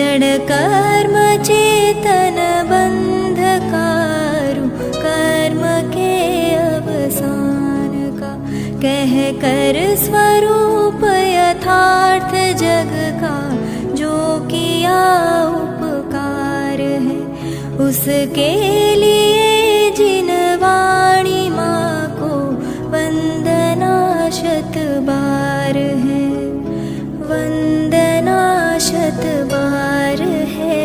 जड़ कर्म चेतन बंधकारु कर्म के अवसान का, कह कर स्वरूप यथार्थ जग का जो किया उपकार है, उसके लिए जिन वाणी माँ को वंदना शत बार है, वंदना शत बार है,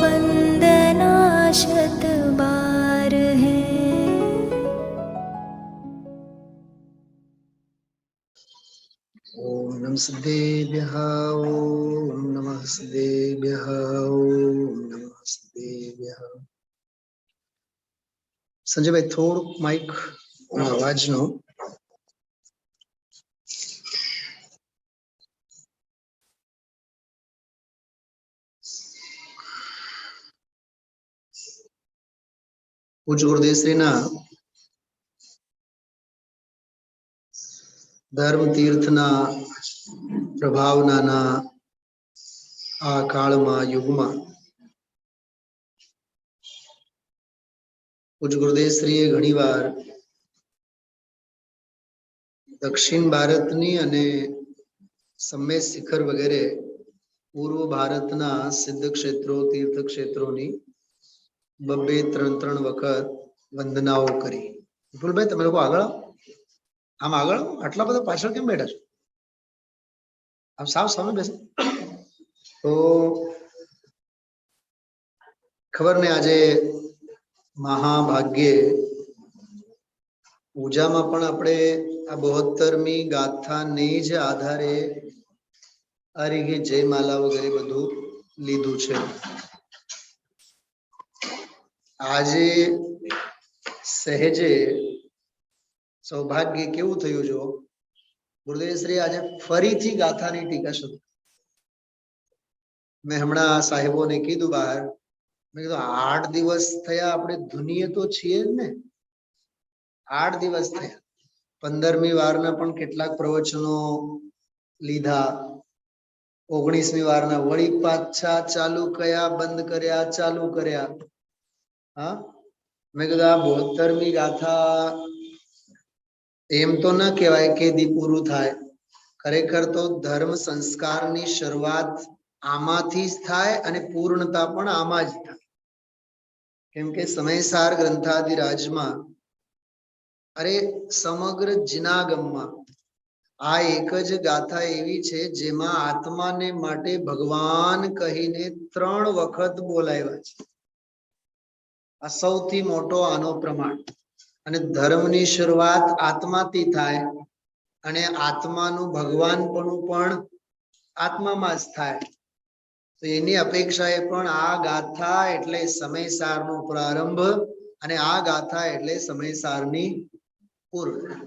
वंदना शत बार है। ओम नमः सिद्धेभ्यः, ओम नमः सिद्धेभ्यः, ओम नमः सिद्धेभ्यः। संजय भाई थोड़ું માઈક અવાજનો પૂજ્ય ગુરુદેવશ્રીના ધર્મ તીર્થના પ્રભાવના આ કાળમાં યુગમાં પૂજ્ય ગુરુદેવશ્રીએ ઘણીવાર દક્ષિણ ભારતની અને સમ્મેત શિખર વગેરે પૂર્વ ભારતના સિદ્ધ ક્ષેત્રો તીર્થ ક્ષેત્રોની બબ્બે ત્રણ વખત વંદનાઓ કરી. વિપુલભાઈ તમે લોકો આગળ આમ આગળ આટલા બધા પાછળ કેમ બેઠા છો? આમ સાવ સામે બેસો. તો ખબર ને આજે મહાભાગ્યે પૂજામાં પણ આપણે આ 72મી ગાથાને જ આધારે આ રીતે જયમાલા વગેરે બધું લીધું છે. આજે સહેજે સૌભાગ્ય કેવું થયું જો ગુરુદેવશ્રી આજે ફરીથી ગાથાની ટીકા શરૂ. મેં હમણાં સાહેબોને કીધું બહાર, મેં કીધું 8 દિવસ થયા આપણે ધુનીએ તો છીએ જ ને. 8 દિવસ થયા. 15મી વારના પણ કેટલાક પ્રવચનો લીધા, 19મી વારના વળી પાછા ચાલુ કર્યા, બંધ કર્યા, ચાલુ કર્યા. હા, મેં કીધું આ 72મી ગાથા એમ તો ન કહેવાય કે દી પૂરું થાય. ખરેખર તો ધર્મ સંસ્કારની શરૂઆત આમાંથી જ થાય અને પૂર્ણતા પણ આમાં જ થાય. કેમ કે સમયસાર ગ્રંથાદિરાજમાં અરે સમગ્ર જીનાગમમાં આ એક જ ગાથા એવી છે જેમાં આત્માને માટે ભગવાન કહીને 3 વખત બોલાવ્યા છે. આ સૌથી મોટો આનો પ્રમાણ. અને ધર્મની શરૂઆત આત્માથી થાય અને આત્માનું ભગવાનપણું પણ આત્મામાં જ થાય. તો એની અપેક્ષાએ પણ આ ગાથા એટલે સમયસારનો પ્રારંભ અને આ ગાથા એટલે સમયસારની પૂર્ણ.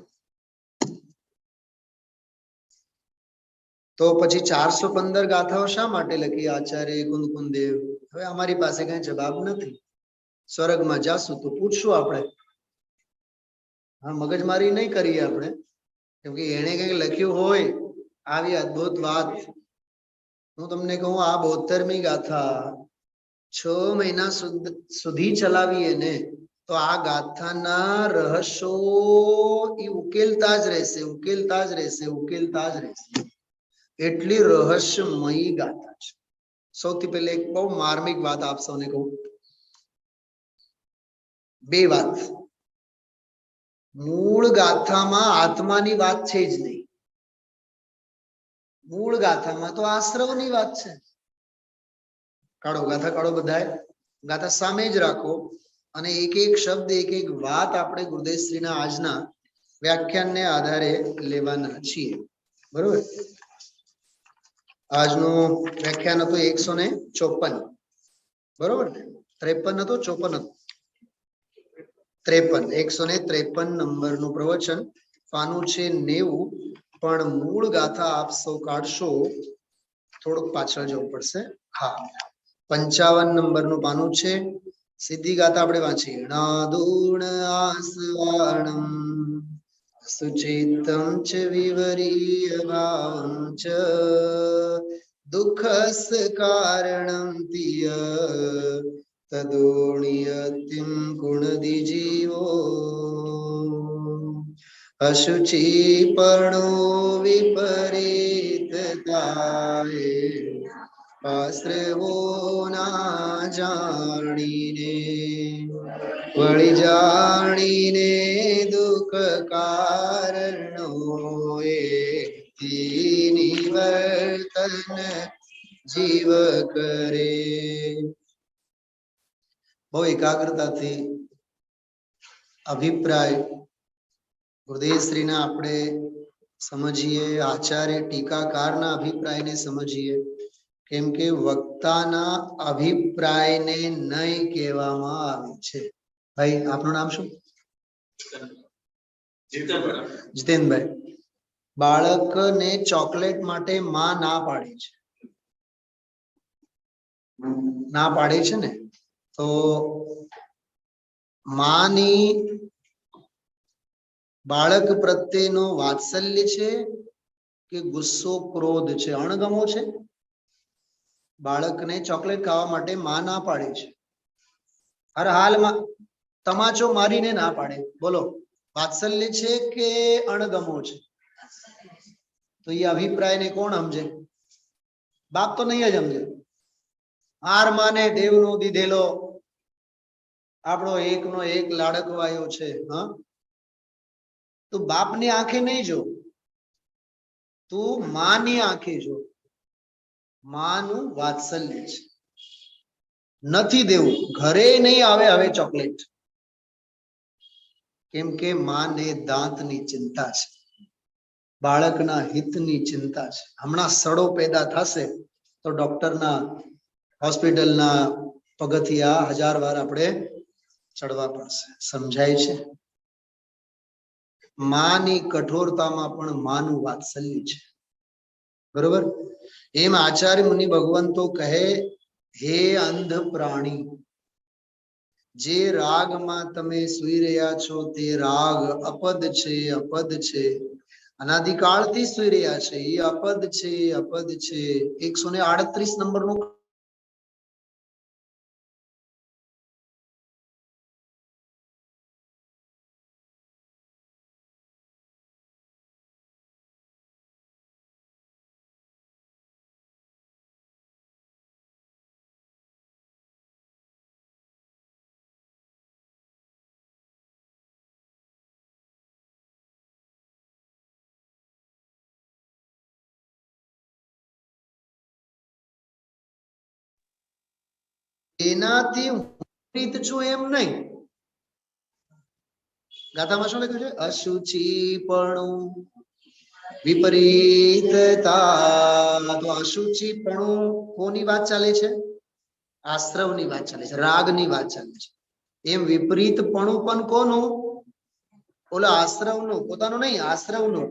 તો પછી 415 ગાથાઓ શા માટે લખી આચાર્ય કુંદકુંદેવ? હવે અમારી પાસે કઈ જવાબ નથી. સ્વર્ગમાં જાશું તો પૂછશું આપણે. હા, મગજમારી નહીં કરીએ આપણે, કેમ કે એને કઈક લખ્યું હોય આવી અદ્ભુત વાત. હું તમને કહું આ 72મી ગાથા 6 મહિના સુધી ચલાવીએ ને તો આ ગાથાના રહસ્યો એ ઉકેલતા જ રહેશે, ઉકેલતા જ રહેશે, ઉકેલતા જ રહેશે. એટલી રહસ્યમયી ગાથા છે. સૌથી પહેલા એક બહુ માર્મિક વાત આપ સૌને કહું. 2 વાત. મૂળ ગાથામાં આત્માની વાત છે જ નહીં. મૂળ ગાથામાં તો આશ્રવની વાત છે. કાઢો ગાથા, કાઢો બધાએ ગાથા સામે જ રાખો અને એક એક શબ્દ, એક એક વાત આપણે ગુરુદેવશ્રીના આજના વ્યાખ્યાનને આધારે લેવાના છીએ. બરોબર? આજનું વ્યાખ્યાન હતું 154. બરોબર ને? 53 હતો, 54 હતો. 53, 153 નંબરનું પ્રવચન. પાનું છે 90, પણ મૂળ ગાથા આપ સૌ કાઢશો. થોડુંક પાછળ જવું પડશે. હા, 55 નંબરનું પાનું છે. સિદ્ધિ ગાથા આપણે વાંચીએ. નાદૂણ આસવાણમ સુચિતમ ચ વિવરીય ભાવમ ચ दुःखस् कारणं तिय तदोनियतिं गुणदिजीवो अशुचिपणो विपरीतताये आश्रयो ना जाणीने वળી જાણીને દુઃખ કારણો એથી નિવર્તન જીવ કરે. બહુ એકાગ્રતાથી અભિપ્રાય ગુરુદેવશ્રીના આપણે સમજીએ, આચાર્ય ટીકાકારના અભિપ્રાયને સમજીએ. કેમ કે વક્તાના અભિપ્રાયને નહીં કહેવામાં આવે છે. ભાઈ આપનું નામ શું? જીતેનભાઈ. બાળકને ચોકલેટ માટે માં ના પાડે છે, ના પાડે છે ને, તો માની બાળક પ્રત્યેનો વાત્સલ્ય છે કે ગુસ્સો, ક્રોધ છે, અણગમો છે? બાળકને ચોકલેટ ખાવા માટે માં ના પાડે છે, હર હાલમાં તમાચો મારીને ના પાડે. બોલો, વાત્સલ્ય છે કે અણગમો છે? તો એ અભિપ્રાયને કોણ સમજે? બાપ તો નહીં જ સમજે. હાર માને દેવનો દીધેલો આપણો એકનો એક લાડકવાયો છે. હા, તો બાપની આંખે નહીં જો, તું માની આંખે જો. માનું વાત્સલ્ય છે. નથી દેવું, ઘરે નહીં આવે હવે ચોકલેટ, કેમ કે માને દાંતની ચિંતા છે, બાળકના હિતની ચિંતા છે. હમણાં સડો પેદા થશે તો ડોક્ટરના હોસ્પિટલના પગથિયા 1000 વાર આપણે ચડવા પડશે. સમજાય છે? માની કઠોરતામાં પણ માનું વાત્સલ્ય છે. બરોબર? એમ આચાર્ય મુનિ ભગવંતો કહે, હે અંધ પ્રાણી, જે રાગમાં તમે સુઈ રહ્યા છો તે રાગ અપદ છે, અપદ છે. અનાદિકાળથી સુઈ રહ્યા છે, એ અપદ છે, અપદ છે. 138 નંબરનું એનાથી વિપરીત છું એમ નહીં. ગાથામાં શું લખ્યું છે? અશુચિપણું વિપરીતતા. તો અશુચિપણું કોની વાત ચાલે છે? આશ્રવની વાત ચાલે છે, રાગની વાત ચાલે છે. એમ વિપરીતપણું પણ કોનું? ઓલા આશ્રવનું, પોતાનું નહીં, આશ્રવનું.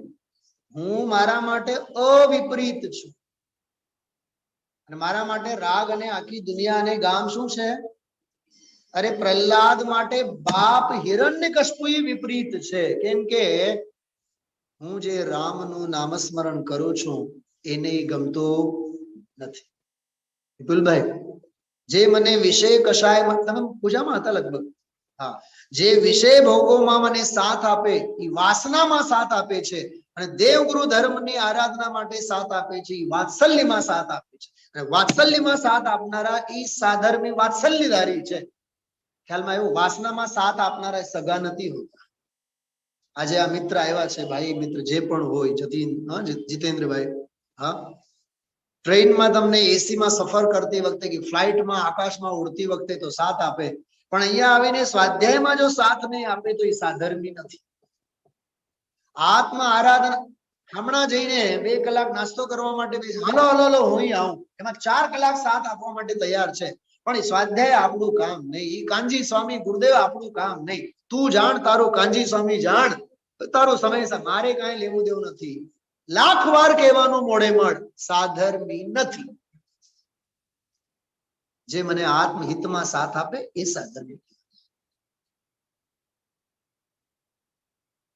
હું મારા માટે અવિપરીત છું, અને મારા માટે રાગ અને આખી દુનિયા અને ગામ શું છે? અરે પ્રહલાદ માટે બાપ હિરણ્યકશિપુ વિપરીત છે. કેમ કે હું જે રામનું નામસ્મરણ કરું છું એને ગમતો નથી. વિપુલભાઈ, જે મને વિષય કશાય, તમે પૂજામાં હતા લગભગ, હા, જે વિષય ભોગોમાં મને સાથ આપે એ વાસનામાં સાથ આપે છે, અને દેવગુરુ ધર્મની આરાધના માટે સાથ આપે છે એ વાત્સલ્યમાં સાથ આપે છે. અને વાત્સલ્યમાં સાથ આપનારા એ સાધર્મી વાત્સલ્યધારી છે. ખ્યાલમાં એવું? વાસનામાં સાથ આપનારા સગા નથી હોતા. આજે આ મિત્ર આવ્યા છે, ભાઈ મિત્ર જે પણ હોય, જીતેન્દ્રભાઈ, હા, ટ્રેનમાં તમને એસીમાં સફર કરતી વખતે કે ફ્લાઇટમાં આકાશમાં ઉડતી વખતે તો સાથ આપે, પણ અહીંયા આવીને સ્વાધ્યાયમાં જો સાથ નહીં આપે તો એ સાધર્મી નથી. આત્મ આરાધના, હમણાં જઈને 2 કલાક નાસ્તો કરવા માટે હાલો હાલો હાલો હું આવું, એમાં 4 કલાક સાથ આપવા માટે તૈયાર છે, પણ એ સ્વાધ્યાય આપણું કામ નહીં. એ કાનજી સ્વામી ગુરુદેવ આપણું કામ નહીં. તું જાણ, તારું કાનજી સ્વામી જાણ, તારું સમય. મારે કાંઈ લેવું દેવું નથી. લાખ વાર કહેવાનું મોડે મળ, સાધર્મી નથી. જે મને આત્મહિતમાં સાથ આપે એ સાધર્મી.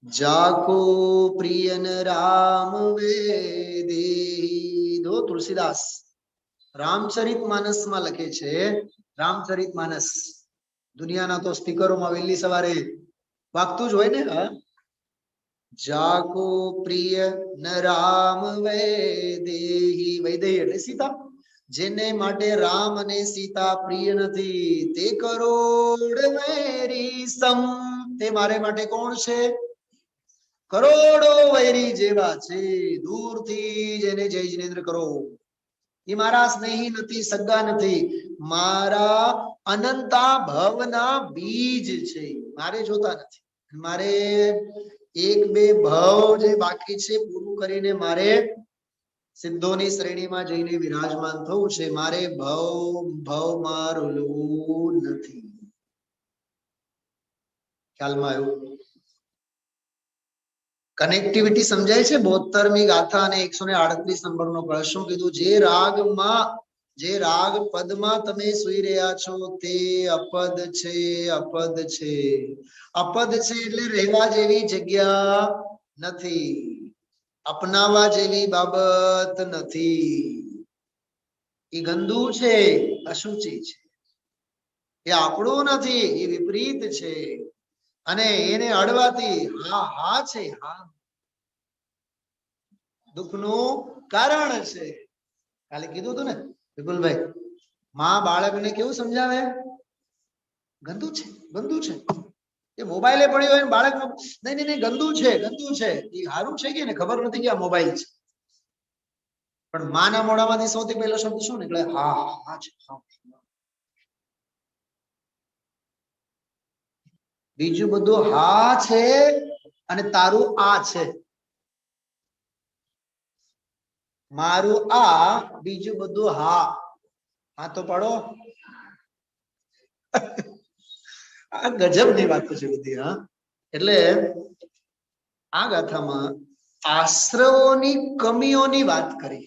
જાકો પ્રિયન રામ વેદેહી. દો તુલસીદાસ, રામચરિતમાનસમાં લખે છે, રામચરિતમાનસ દુનિયાના તો સ્પીકરોમાં વહેલી સવારે વાગતું જ હોય ને, જાકો પ્રિય ન રામ વૈદેહી, વૈદેહી એટલે સીતા, જેને માટે રામ અને સીતા પ્રિય નથી તે કરોડ વૈરી સમ, તે મારે માટે કોણ છે? કરોડો વૈરી જેવા છે, દૂરથી જેને જય જિનેન્દ્ર કરો. એ મારા સ્નેહી નથી, સગા નથી, મારા અનંતા ભવના બીજ છે, મારે જોતા નથી. મારે એક બે ભાવ જે બાકી છે પૂરું કરીને મારે સિદ્ધોની શ્રેણીમાં જઈને વિરાજમાન થવું છે. મારે ભવમાં રૂલવું નથી. ખ્યાલમાં આવ્યું? કનેક્ટિવિટી સમજાય છે? 72મી ગાથા અને 138 નંબરનો કળશ શું કીધું? જે રાગ પદમાં તમે સુઈ રહ્યા છો તે અપદ છે, અપદ છે. અપદ છે એટલે રહેવા જેવી જગ્યા નથી, અપનાવવા જેવી બાબત નથી. એ ગંદુ છે, અશુચિ છે, એ આપણું નથી, એ વિપરીત છે. અને એને અડવાથી હા હા છે, હા દુઃખનું કારણ છે. કાલે કીધું હતું ને વિપુલભાઈ, માં બાળકને કેવું સમજાવે? ગંદુ છે, ગંદુ છે. એ મોબાઈલે પડ્યો હોય બાળક નહીં નહીં ગંદુ છે, ગંદુ છે. એ સારું છે કે ને ખબર નથી કે આ મોબાઈલ છે, પણ માના મોઢામાંથી સૌથી પહેલો શબ્દ શું નીકળે? હા હા છે. બીજું બધું હા છે અને તારું આ છે, મારું આ, બીજું બધું હા. હા તો પડો. આ ગજબની વાતો છે બધી. હા, એટલે આ ગાથામાં આશ્રવોની કમીઓની વાત કરી.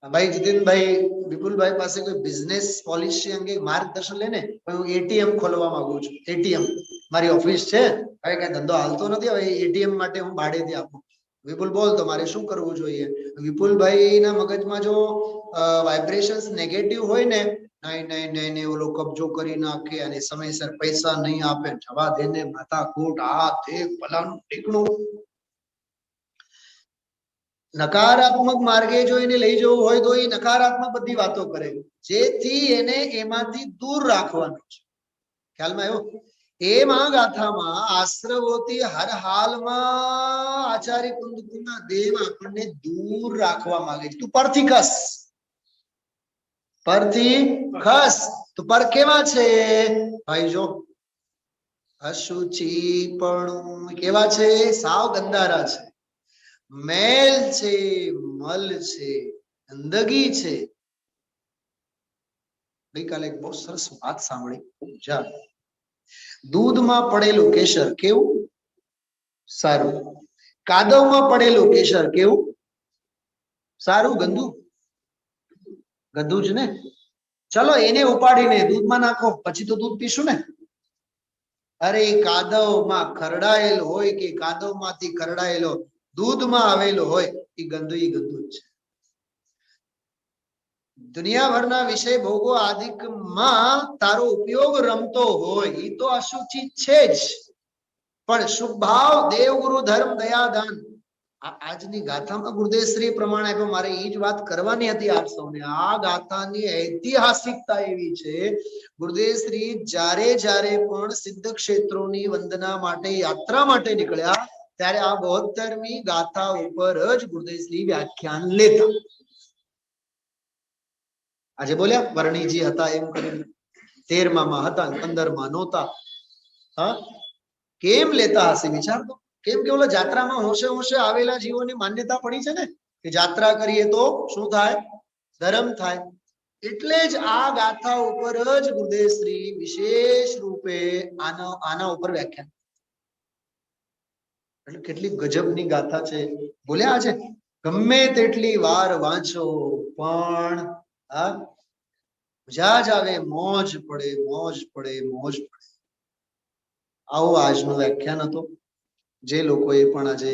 ભાઈ જીતેનભાઈ વિપુલભાઈ પાસે કોઈ બિઝનેસ પોલિસી અંગે માર્ગદર્શન લે ને, હું એટીએમ ખોલવા માંગુ છું, એટીએમ મારી ઓફિસ છે, હવે કઈ ધંધો હાલતો નથી, હવે એટીએમ માટે હું ભાડેથી આપું. વિપુલ બોલ તો મારે શું કરવું જોઈએ? વિપુલભાઈ ના મગજમાં જો વાઇબ્રેશન્સ નેગેટિવ હોય ને, નહીં નહીં નહીં નહીં ઓલો કબજો કરી નાખે અને સમયસર પૈસા નહીં આપે, જવા દેને, માથાકૂટ, આ તે ફલાણું ઢીકણું, નકારાત્મક માર્ગે જો એને લઈ જવું હોય તો એ નકારાત્મક બધી વાતો કરે, જેથી એને એમાંથી દૂર રાખવાનું છે. ખ્યાલમાં આવ્યો? એમ આ ગાથામાં આશ્રવોથી હર હાલમાં આચાર્ય કુંદકુના દેવ આપણને દૂર રાખવા માંગે છે. તું પરથી ખસ, પરથી ખસ. તો પર કેવા છે ભાઈ? જો અશુચિ પણ કેવા છે? સાવ ગંદારા છે, મેલ છે, મલ છે, ગંદગી છે. ગઈકાલે એક બહુ સરસ વાત સાંભળી. દૂધમાં પડેલું કેસર કેવું? સારું. કાદવમાં પડેલું કેસર કેવું? સારું. ગંદુ? ગંદુ જ ને. ચલો એને ઉપાડીને દૂધમાં નાખો, પછી તો દૂધ પીશું ને. અરે કાદવમાં ખરડાયેલ હોય કે કાદવમાંથી ખરડાયેલો દૂધમાં આવેલો હોય, એ ગંદુ જ છે. દુનિયાભરના વિષય ભોગો આદિકમાં તારો ઉપયોગ રમતો હોય, એ તો અશુચિ છે જ. પણ શુભ ભાવ, દેવગુરુ, ધર્મ, દયા, દાન, આજની ગાથામાં ગુરુદેવશ્રી પ્રમાણે આપ્યો. મારે એ જ વાત કરવાની હતી આપ સૌને. આ ગાથાની ઐતિહાસિકતા એવી છે, ગુરુદેવશ્રી જ્યારે જ્યારે પણ સિદ્ધ ક્ષેત્રોની વંદના માટે, યાત્રા માટે નીકળ્યા, ત્યારે આ 72મી ગાથા ઉપર જ ગુરુદેવશ્રી વ્યાખ્યાન લેતા. આજે બોલ્યા વર્ણીજી હતા એમ કરીને, 13માં હતા, 15માં નહોતા. હા, કેમ લેતા હશે વિચાર તો? કેમ કે ઓલા જાત્રામાં હોશે હોશે આવેલા જીવોની માન્યતા પડી છે ને, કે જાત્રા કરીએ તો શું થાય? ધર્મ થાય. એટલે જ આ ગાથા ઉપર જ ગુરુદેવશ્રી વિશેષ રૂપે આના ઉપર વ્યાખ્યાન. એટલે કેટલી ગજબની ગાથા છે. બોલ્યા છે ગમે તેટલી વાર વાંચો પણ મજા જ આવે, મોજ પડે, મોજ પડે, મોજ પડે. આવો આજનું વ્યાખ્યાન હતો. જે લોકોએ પણ આજે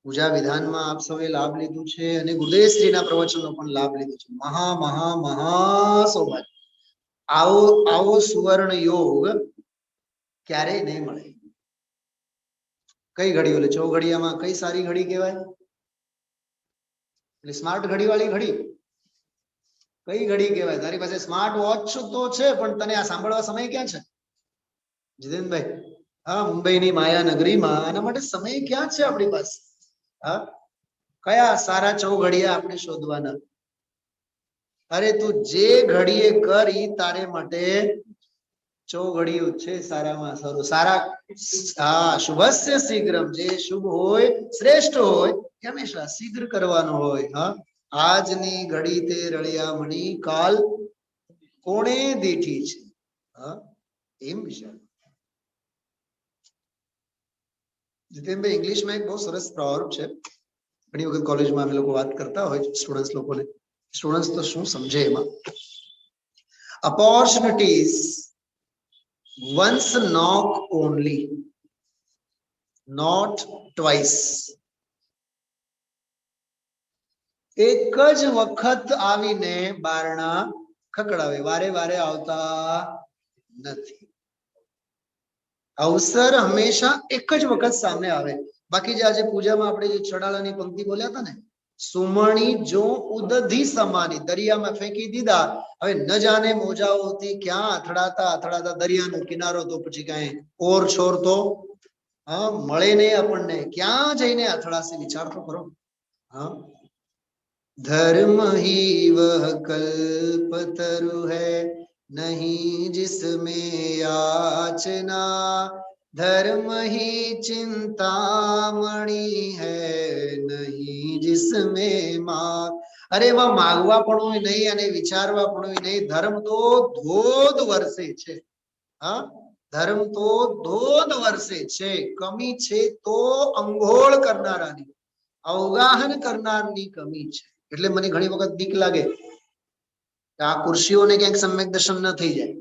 પૂજા વિધાનમાં આપ સૌએ લાભ લીધું છે અને ગુરુદેવશ્રીના પ્રવચનનો પણ લાભ લીધો છે. મહા મહા મહા સૌભાગ્ય. આવો આવો સુવર્ણ યોગ ક્યારેય નહીં મળે. કઈ ઘડી ઓલે ચોઘડિયામાં કઈ સારી ઘડી કહેવાય? એટલે સ્માર્ટ ઘડી વાળી ઘડી કઈ ઘડી કહેવાય? તારી પાસે સ્માર્ટ વોચ તો છે પણ તને આ સાંભળવા સમય ક્યાં છે જીતેનભાઈ? હા, મુંબઈની માયા નગરીમાં આના માટે સમય ક્યાં છે આપણી પાસે? હા, કયા સારા ચોઘડિયા આપણે શોધવાના? અરે તું જે ઘડીએ કરી તારે માટે ચોઘડિયું છે સારામાં સારું. સારા હા, શુભસ્ય શીઘ્રમ, જે શુભ હોય શ્રેષ્ઠ હોય એ હંમેશા શીઘ્ર કરવાનું હોય. હા, આજની ઘડી તે રળિયા મણી, કાલ કોણે દીઠી છે. હા, એમ વિચાર. જીતેનભાઈ, ઇંગ્લિશમાં એક બહુ સરસ પ્રોવર્બ છે. ઘણી વખત કોલેજમાં અમે લોકો વાત કરતા હોય સ્ટુડન્ટ્સ લોકોને. સ્ટુડન્ટ્સ તો શું સમજે એમાં. opportunities once knock only, not twice. એક જ વખત આવીને બારણા ખકડાવે, વારે વારે આવતા નથી. અવસર હંમેશા એક જ વખત સામે આવે. બાકી જે આજે પૂજામાં આપણે જે છડાલાની પંક્તિ બોલ્યા હતા ને, સુમણી જો ઉદધી સમાની, દરિયામાં ફેંકી દીધા. હવે ન જાને મોજાઓથી ક્યાં અથડાતા અથડાતા દરિયાનો કિનારો તો પછી કઈ ઓર છોર તો હા મળે નહીં આપણને. ક્યાં જઈને અથડાશે વિચાર તો કરો. હા, धर्म ही वह कल्पतरु है नहीं जिसमें याचना, धर्म ही चिंतामणि है नहीं जिसमें माग. अरे એમાં માગવા પણ નહીં અને વિચારવા પણ નહીં. ધર્મ તો ધોધ વરસે છે. હા, ધર્મ તો ધોધ વરસે છે. કમી છે તો અંઘોળ કરનારાની, અવગાહન કરનારની કમી છે. એટલે મને ઘણી વખત બીક લાગે કે આ ખુરશીઓને ક્યાંક સમ્યક દર્શન ન થઈ જાય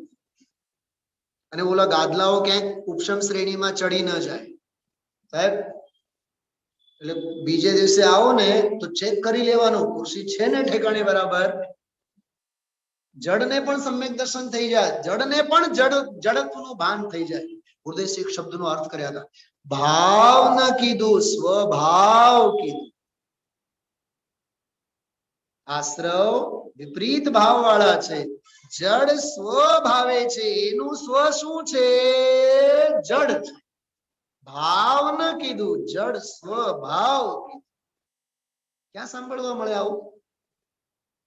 અને ઓલા ગાદલાઓ ક્યાંક ઉપશમ શ્રેણીમાં ચડી ન જાય. સાહેબ, એટલે બીજે દિવસે આવો ને તો ચેક કરી લેવાનું ખુરશી છે ને ઠેકાણે બરાબર. જડને પણ સમ્યક દર્શન થઈ જાય, જડને પણ જડત્વનું ભાન થઈ જાય. ગુરુદેવ એક શબ્દનો અર્થ કર્યા હતા, ભાવ ન કીધું સ્વભાવ કીધું. આશ્રવ વિપરીત ભાવ વાળા છે. જડ સ્વભાવે છે, એનું સ્વ શું છે? જડ છે. ભાવ ન કીધું, જડ સ્વભાવ. ક્યાં સાંભળવા મળે આવું?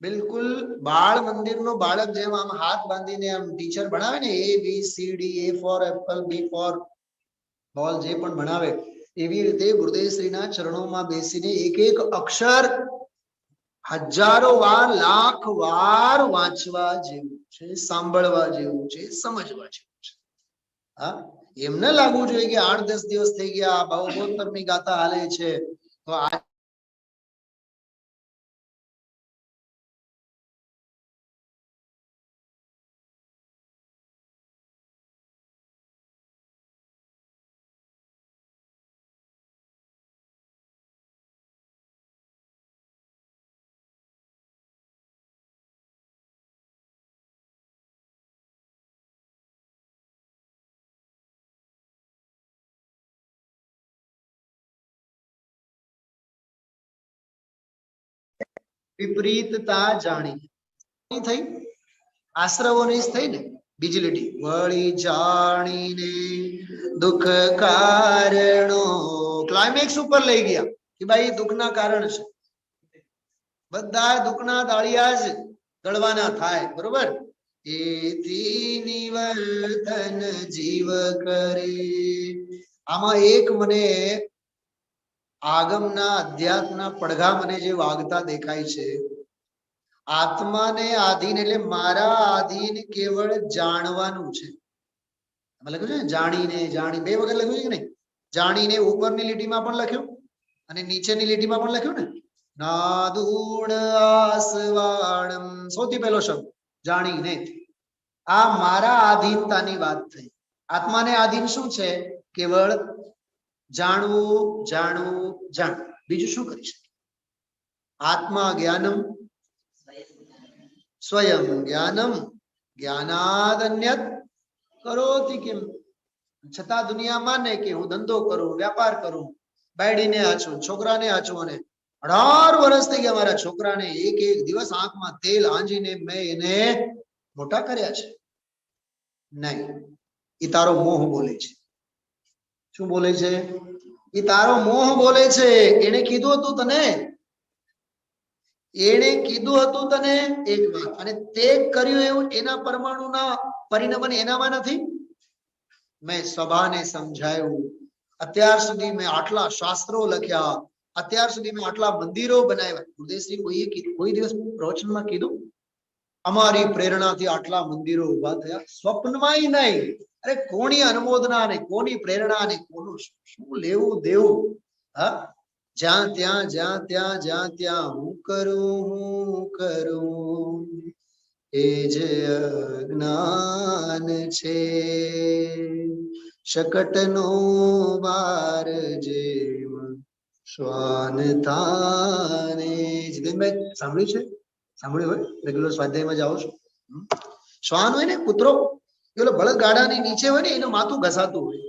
બિલકુલ બાળ મંદિરનો બાળક જેમ આમ હાથ બાંધીને આમ ટીચર ભણાવે ને, A B C D, A for apple, B for ball, જે પણ ભણાવે એવી રીતે ગુરુદેવ શ્રીના ચરણોમાં બેસીને એક એક અક્ષર હજારો વાર લાખ વાર વાંચવા જેવું છે, સાંભળવા જેવું છે, સમજવા જેવું છે. હા, એમ ન લાગવું જોઈએ કે 8-10 દિવસ થઈ ગયા ભાવોત્તરની ગાથા હાલે છે તો આ વિપરીતતા જાણી થઈ, આશ્રવોની થઈ ને. બીજી લીટી, વળી જાણીને દુઃખ કારણો, ક્લાઇમેક્સ ઉપર લઈ ગયા કે ભાઈ દુઃખના કારણ છે. બધા દુઃખના દાળિયા જ દળવાના થાય, બરોબર? એથી નિવર્તન જીવ કરે. આમાં એક મને આગમના અધ્યાત્મના પડઘા મને જે વાગતા દેખાય છે, આત્માને આધીન એટલે મારા આધીન કેવળ જાણવાનું છે. લખ્યું છે ને જાણીને, જાણી બે વખત લખ્યું છે કે નહીં? જાણીને ઉપરની લીટીમાં પણ લખ્યું અને નીચેની લીટીમાં પણ લખ્યું ને. નાદૂડ આસવાણમ, સૌથી પહેલો શબ્દ જાણીને. આ મારા આધીનતાની વાત થઈ. આત્માને આધીન શું છે? કેવળ જાણવું, જાણવું, જાણવું. બીજું શું કરી શકે? આત્મા જ્ઞાનમ સ્વયં જ્ઞાનમ જ્ઞાનાદ અન્યત કરોતિ કિમ. છતાં દુનિયા માને કે હું ધંધો કરું, વ્યાપાર કરું, બાયડીને આછું, છોકરાને આછું, અને 18 વર્ષ થઈ ગયા મારા છોકરાને એક એક દિવસ આંખમાં તેલ આંજીને મેં એને મોટા કર્યા છે. નહીં, એ તારો મોહ બોલે છે. શું બોલે છે? એ તારો મોહ બોલે છે. એને કીધું હતું તને, એણે કીધું હતું તને એક વાત, અને તે કર્યું એવું એના પરમાણુના પરિણામ એનામાં નથી. મેં સભાને સમજાયું, અત્યાર સુધી મેં આટલા શાસ્ત્રો લખ્યા, અત્યાર સુધી મેં આટલા મંદિરો બનાવ્યા. ગુરુદેવશ્રી કોઈ દિવસ પ્રવચનમાં કીધું અમારી પ્રેરણાથી આટલા મંદિરો ઉભા થયા? સ્વપ્નમાંય નહીં. અરે કોની અનુમોદના ને કોની પ્રેરણા ને કોનું શું લેવું દેવું? હા, જ્યાં ત્યાં હું કરું એ જ અજ્ઞાન છે. શકટનો બાર જેમ શ્વાન તાને. જીતેનભાઈ સાંભળ્યું છે? સાંભળ્યું હોય? રેગ્યુલર સ્વાધ્યાયમાં જાઓ છો? શ્વાન હોય ને, કૂતરો, પેલો બળદ ગાડાની નીચે હોય ને, એનું માથું ઘસાતું હોય.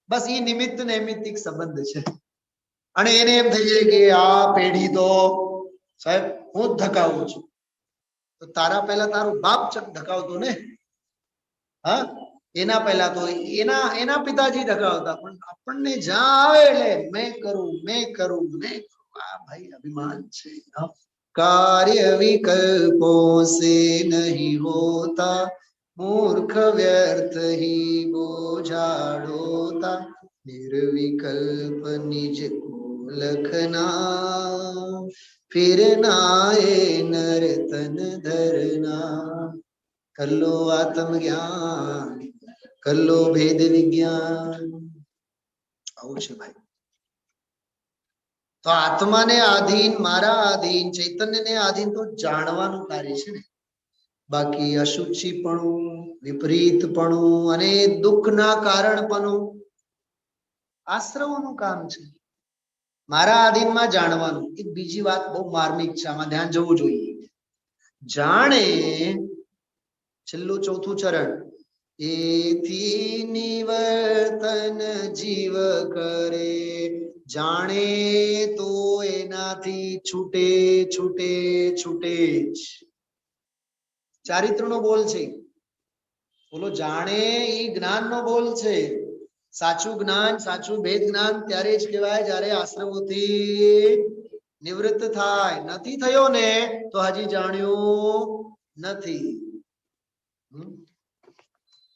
બસ એ નિમિત્ત નૈમિત્તિક સંબંધ છે. અને એને એમ થઈ જાય કે આ પેઢી તો સાહેબ હું જ ધકાવું છું. તો તારા પહેલા તારું બાપ ચક ધકાવતો ને. હા, એના પહેલા તો એના પિતાજી ધકાવતા. પણ આપણને જ્યાં આવે એટલે મેં કરું. આ ભાઈ અભિમાન છે. કાર્ય વિકલ્પો સે નહીં હોતા, મૂર્ખ વ્યર્થ હી બોઝાડોતા, નિર્વિકલ્પ નિજ કો લખના, फिर नाए नरतन धरना, कर लो आत्म ज्ञान, कर लो भेद विज्ञान. આવું છે ભાઈ. તો આત્માને આધીન, મારા આધીન, ચૈતન્યને આધીન તો જાણવાનું કાર્ય છે ને. બાકી અશુચિપણું, વિપરીતપણું અને દુઃખના કારણપણું આશ્રવોનું કામ છે. મારા આધીનમાં જાણવાનું. એક બીજી વાત બહુ માર્મિક છે, આમાં ધ્યાન જવું જોઈએ. જાણે, છેલ્લું ચોથું ચરણ, એથી નિવર્તન જીવ કરે, જાણે તો એનાથી છૂટે જ. ચારિત્રનો બોલ છે. બોલો, જાણે એ જ્ઞાનનો બોલ છે. સાચું જ્ઞાન, સાચું ભેદ જ્ઞાન ત્યારે જ કહેવાય જ્યારે આશ્રવોથી નિવૃત્ત થાય. નથી થયો ને તો હજી જાણ્યું નથી.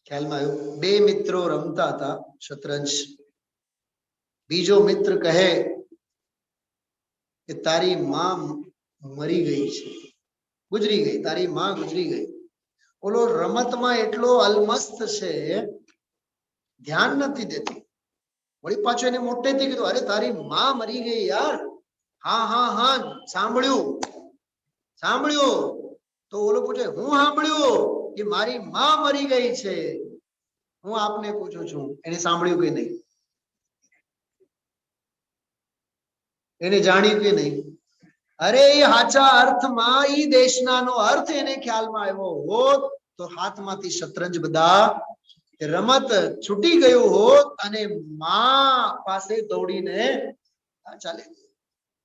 ખ્યાલમાં આવ્યું? બે મિત્રો રમતા હતા શતરંજ. બીજો મિત્ર કહે કે તારી માં મરી ગઈ છે, ગુજરી ગઈ, તારી માં ગુજરી ગઈ. ઓલો રમતમાં એટલો અલમસ્ત છે, ધ્યાન નથી દેતી. વળી પાછું એને મોટેથી કીધું, અરે તારી માં મરી ગઈ યાર. હા સાંભળ્યું. તો ઓલો પૂછે, હું સાંભળ્યું કે મારી માં મરી ગઈ છે. હું આપને પૂછું છું, એને સાંભળ્યું કે નહીં? એને જાણ્યું કે નહીં? અરે એ સાચા અર્થમાં ઈ દેશનાનો અર્થ એને ખ્યાલમાં આવ્યો હોત તો હાથમાંથી શતરંજ બધા રમત છૂટી ગયું હોત અને માં પાસે દોડીને ચાલે.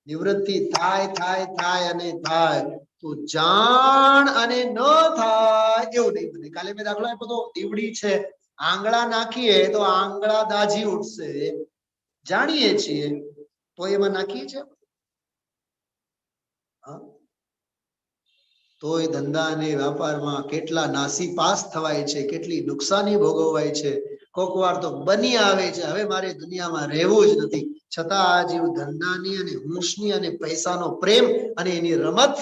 નિવૃત્તિ થાય તો જાણ અને ન થાય એવું નહીં બને. કાલે મેં દાખલો આપ્યો તો, દીવડી છે, આંગળા નાખીએ તો આંગળા દાજી ઉઠશે, જાણીએ છીએ તો એમાં નાખીએ છીએ. તોય ધંધા અને વ્યાપારમાં કેટલા નાસીપાસ થવાય છે, કેટલી નુકસાની ભોગવાય છે. કોક વાર તો બની આવે છે હવે મારે દુનિયામાં રહેવું જ નથી, છતાં આ જીવ ધંધાની અને હુંશની અને પૈસાનો પ્રેમ અને એની રમત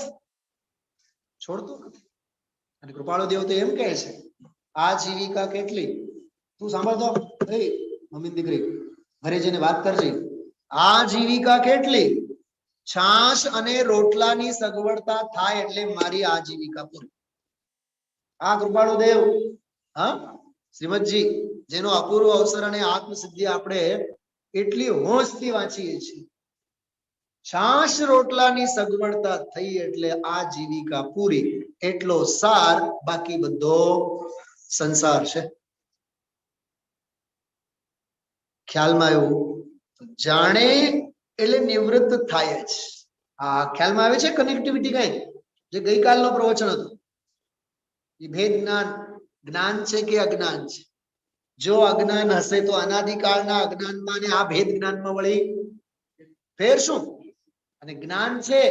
છોડતો નથી. અને કૃપાળુ દેવ તો એમ કહે છે, આ જીવિકા કેટલી, તું સાંભળતો, મમ્મી દીકરી ઘરે જઈને વાત કરજે, આ જીવિકા કેટલી, છાશ અને રોટલાની સગવડતા થાય એટલે મારી આજીવિકા પૂરી. આ કૃપાળુ દેવ, હા શ્રીમદજી, જેનો અપૂર્વ અવસર અને આત્મસિદ્ધિ આપણે એટલી હોશથી વાંચીએ છીએ. છાશ રોટલાની સગવડતા થઈ એટલે આ જીવિકા પૂરી, એટલો સાર, બાકી બધો સંસાર છે. ખ્યાલમાં આવ્યું? જાણે એટલે નિવૃત્ત થાય જ. આ ખ્યાલમાં આવે છે કનેક્ટિવિટી કઈ જે ગઈકાલનો પ્રવચન હતો? એ ભેદ જ્ઞાન, જ્ઞાન છે કે અજ્ઞાન છે? જો અજ્ઞાન હશે તો અનાદિકાળના અજ્ઞાનમાં ને આ ભેદ જ્ઞાનમાં વળી ફેર શું? અને જ્ઞાન છે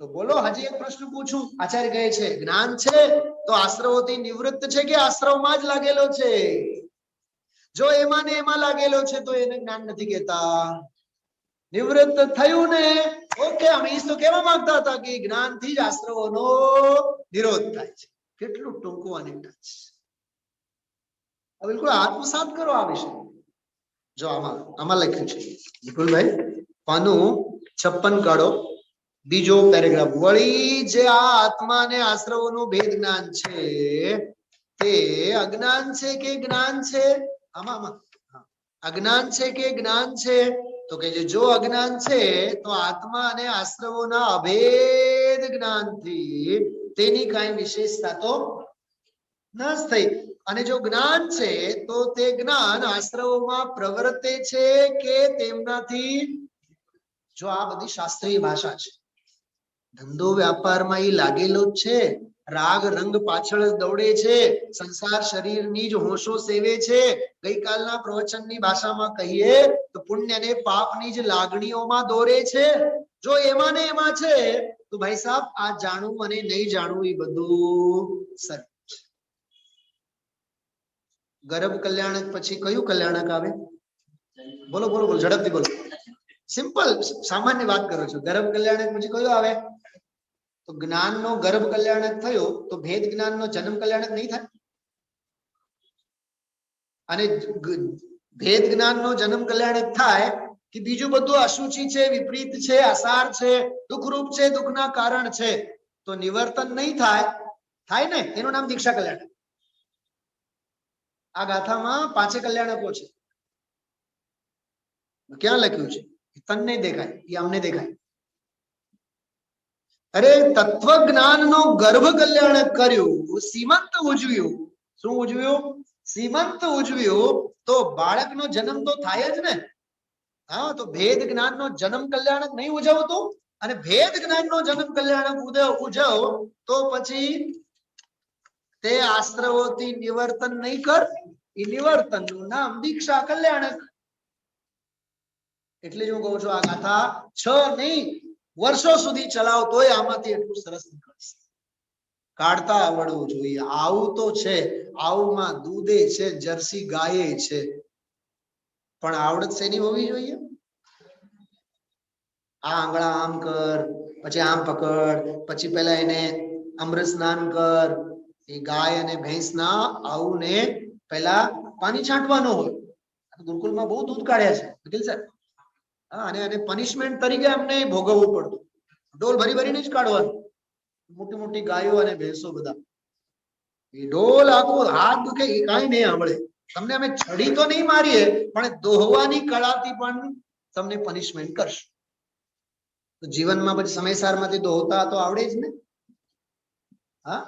તો બોલો. હજી એક પ્રશ્ન પૂછું. આચાર્ય કહે છે જ્ઞાન છે તો આશ્રવોથી નિવૃત્ત છે કે આશ્રવમાં જ લાગેલો છે? જો એમાં ને એમાં લાગેલો છે તો એને જ્ઞાન નથી કહેતા. નિવૃત્ત થયું ને, ઓકે. અમે તો કેવા માંગતા હતા કે જ્ઞાનથી જ આશ્રવોનો નિરોધ થાય છે. કેટલું ટૂંકું અને ટચ. બિલકુલ આત્મસાત કરો આ વિષય. જો આમાં લખ્યું છે વિપુલભાઈ, પાનું 56 કાઢો, બીજો પેરેગ્રાફ. વળી જે આ આત્મા ને આશ્રવોનું ભેદ જ્ઞાન છે તે અજ્ઞાન છે કે જ્ઞાન છે? આમાં અજ્ઞાન છે કે જ્ઞાન છે? તો કે જો અજ્ઞાન છે તો આત્મા અને આશ્રવોના અભેદ જ્ઞાનથી તેની કઈ વિશેષતા તો નસ થઈ. અને જો જ્ઞાન છે તો તે જ્ઞાન આશ્રવોમાં પ્રવર્તે છે કે તેમનાથી? જો આ બધી શાસ્ત્રીય ભાષા છે. ધંધો વ્યાપારમાં એ લાગેલો જ છે. રાગ રંગ પાછળ દોડે છે. સંસાર શરીરની જ હોશો સેવે છે. ગઈકાલના પ્રવચનની ભાષામાં કહીએ તો પુણ્ય અને પાપની જ લાગણીઓમાં દોરે છે. જો એમાં ને એમાં છે તો ભાઈ સાહેબ આ જાણવું અને નહીં જાણવું એ બધું સર. ગર્ભ કલ્યાણક પછી કયું કલ્યાણક આવે? બોલો બોલો બોલો, ઝડપથી બોલો. સિમ્પલ સામાન્ય વાત કરો છો. ગર્ભ કલ્યાણક પછી કયું આવે? તો જ્ઞાનનો ગર્ભ કલ્યાણક થયો તો ભેદ જ્ઞાનનો જન્મ કલ્યાણક નહીં થાય? અને ભેદ જ્ઞાનનો જન્મ કલ્યાણક થાય કે બીજું બધું અશુચિ છે, વિપરીત છે, અસાર છે, દુઃખરૂપ છે, દુઃખના કારણ છે, તો નિવર્તન નહીં થાય? થાય ને, એનું નામ દીક્ષા કલ્યાણક. આ ગાથામાં 5 કલ્યાણકો છે. ક્યાં લખ્યું છે? તને દેખાય, એ અમને દેખાય. અરે તત્વ જ્ઞાનનો ગર્ભ કલ્યાણક કર્યું, સીમંત ઉજવ્યું. શું ઉજવ્યું? સીમંત ઉજવ્યું. તો બાળકનો જન્મ તો થાય જ ને. હા, તો ભેદ જ્ઞાનનો જન્મ કલ્યાણક નહીં ઉજવતું? અને ભેદ જ્ઞાનનો જન્મ કલ્યાણક ઉજવ તો પછી તે આશ્રવોથી નિવર્તન નહીં કર. એ નિવર્તનનું નામ દીક્ષા કલ્યાણક. એટલે જ હું કહું છું આ ગાથા 6 નહીં વર્ષો સુધી ચલાવતોય આમાંથી એટલું સરસ નીકળશે. કાઢતા આવડવું જોઈએ. આવું તો છે, આવુંમાં દૂધે છે, જર્સી ગાય છે, પણ આવડત શેની હોવી જોઈએ? આ આંગળા આમ કર, પછી આમ પકડ, પછી પેલા એને અમૃત સ્નાન કર. એ ગાય અને ભેંસના આવું ને પેલા પાણી છાંટવાનો હોય. ગુરુકુળમાં બહુ દૂધ કાઢ્યા છે વકીલ સાહેબ. હા, અને પનિશમેન્ટ તરીકે અમને ભોગવવું પડતું. ડોલ ભરી ભરીને જ કાઢવાનું. મોટી મોટી ગાયો અને ભેંસો બધા. એ ડોલ આખું હાથ દુખે એ કાંઈ નહીં સાંભળે. તમને અમે છડી તો નહીં મારીએ પણ દોહવાની કળાથી પણ તમને પનિશમેન્ટ કરશે. તો જીવનમાં પછી સમયસારમાંથી દોહતા તો આવડે જ ને. હા,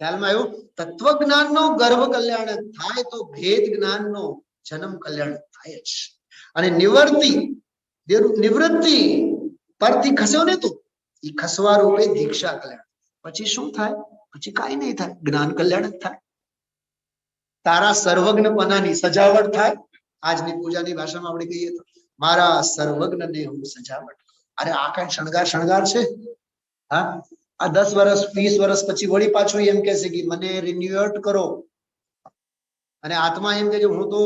ખ્યાલમાં આવ્યું? તત્વજ્ઞાનનો ગર્ભ કલ્યાણક થાય તો ભેદ જ્ઞાનનો જન્મ કલ્યાણક થાય જ. અને નિવૃત્તિ પરથી ખસ્યો ને તું, એ ખસવા રૂપે દીક્ષા કલ્યાણ. પછી શું થાય? પછી કાંઈ નહીં થાય, જ્ઞાન કલ્યાણક થાય. તારા સર્વજ્ઞપણાની સજાવટ થાય. આજની પૂજાની ભાષામાં આપણે કહીએ તો મારા સર્વજ્ઞને હું સજાવટ. અરે આ કઈ શણગાર છે? હા, આ 10 વર્ષ 20 વર્ષ પછી વળી પાછું એમ કહેશે કે મને રિન્યુઅટ કરો. અને આત્મા એમ કે હું તો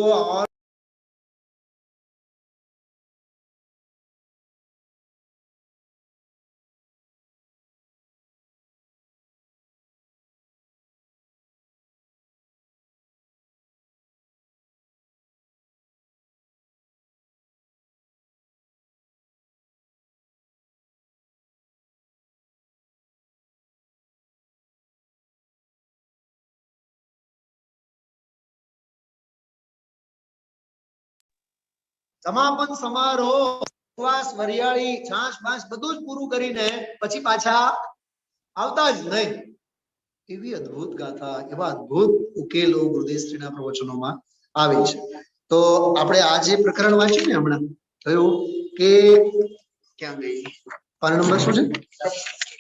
સમાપન સમારોહ ઉપવાસ વરિયાળી છાશ બાશ બધું જ પૂરું કરીને પછી પાછા આવતા જ નહીં. એવી અદ્ભુત ગાથા, એવા અદ્ભુત ઉકેલો ગુરુદેવશ્રીના પ્રવચનોમાં આવે છે. તો આપણે આ જે પ્રકરણ વાંચ્યું ને હમણાં કહ્યું કે ક્યાં ગઈ પાના નંબર શું છે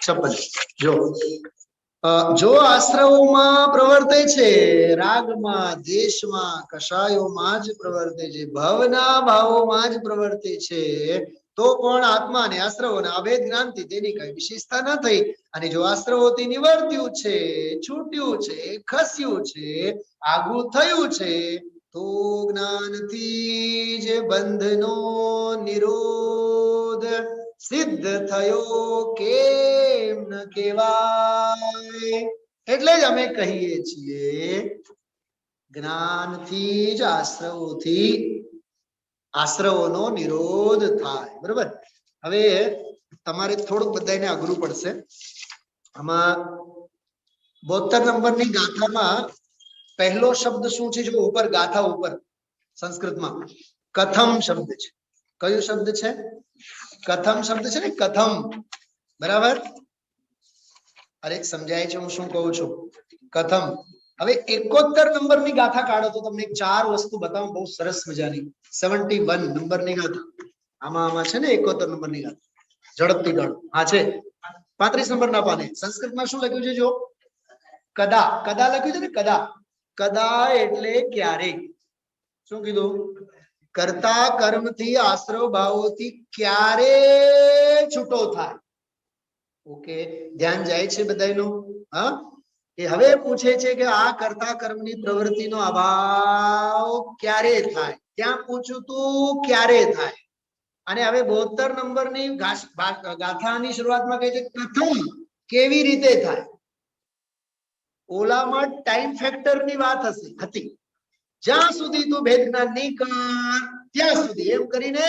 56. જો આશ્રવોમાં પ્રવર્તે છે, રાગમાં દ્વેષમાં કષાયોમાં જ પ્રવર્તે છે, ભવના ભાવોમાં જ પ્રવર્તે છે, તો પણ આત્માને આશ્રવોના અભેદ જ્ઞાનથી તેની કઈ વિશેષતા ન થઈ. અને જો આશ્રવોથી નિવર્ત્યું છે, છૂટ્યું છે, ખસ્યું છે, આગું થયું છે, તો જ્ઞાનથી જ બંધનો નિરોધ સિદ્ધ થયો કેમ ન કહેવાય. એટલે જ અમે કહીએ છીએ જ્ઞાનથી જ આશ્રવોનો નિરોધ થાય. બરોબર. હવે તમારે થોડુંક બધાને અઘરું પડશે. આમાં 72 નંબરની ગાથામાં પહેલો શબ્દ શું છે? જો ઉપર ગાથા ઉપર સંસ્કૃતમાં કથમ શબ્દ છે. કયો શબ્દ છે? કથમ શબ્દ છે ને, કથમ. બરાબર. અરે સમજાય છે હું શું કહું છું? કથમ. હવે 71 નંબરની ગાથા કાઢો તો તમને 4 વસ્તુ બતાવું બહુ સરસ મજાની. 71 નંબરની ગાથા આમાં છે ને 71 નંબરની ગાથા ઝડપથી કાઢો. હા છે 35 નંબરના પાને. સંસ્કૃતમાં શું લખ્યું છે? જો કદા, કદા લખ્યું છે ને, કદા. કદા એટલે ક્યારે. શું કીધું? કર્તા કર્મથી આશ્રવ ભાવોથી ક્યારે છૂટો થાય. ઓકે, ધ્યાન જાય છે બધાયનું? હા. એ હવે પૂછે છે કે આ કર્તા કર્મની પ્રવૃત્તિનો અભાવ ક્યારે થાય. ત્યાં પૂછ્યું તું ક્યારે થાય. અને હવે 72 નંબરની ગાથાની શરૂઆતમાં કહે છે કથમ, કેવી રીતે થાય. ઓલામાં ટાઈમ ફેક્ટરની વાત હતી. જ્યાં સુધી તું ભેદ જ્ઞાન નહીં કર ત્યાં સુધી, એમ કરીને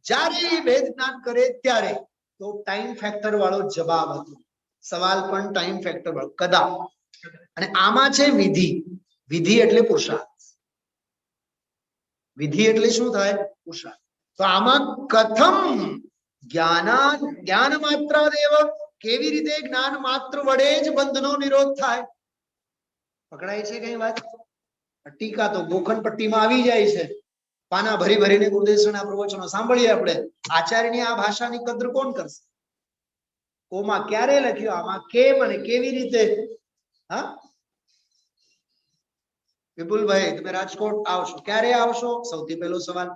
જ્યારે ભેદ જ્ઞાન કરે ત્યારે. તો ટાઈમ ફેક્ટર વાળો જવાબ હતો. સવાલ પણ ટાઈમ ફેક્ટર વાળો કદા. અને આમાં છે વિધિ. વિધિ એટલે પુરુષાર્થ. વિધિ એટલે શું થાય? પુરુષાર્થ. તો આમાં કથમ જ્ઞાન માત્ર દેવ, કેવી રીતે જ્ઞાન માત્ર વડે જ બંધનો નિરોધ થાય. પકડાય છે કઈ વાત? ટીકા તો ગોખણ પટ્ટીમાં આવી જાય છે. પાના ભરી ભરીને ગુરુદેવના પ્રવચનો સાંભળીએ આપણે. આચાર્યની આ ભાષાની કદર કોણ કરશે? કોમાં ક્યારે લખ્યો, આમાં કેમ અને કેવી રીતે. હા વિપુલભાઈ, તમે રાજકોટ આવશો, ક્યારે આવશો? સૌથી પહેલો સવાલ.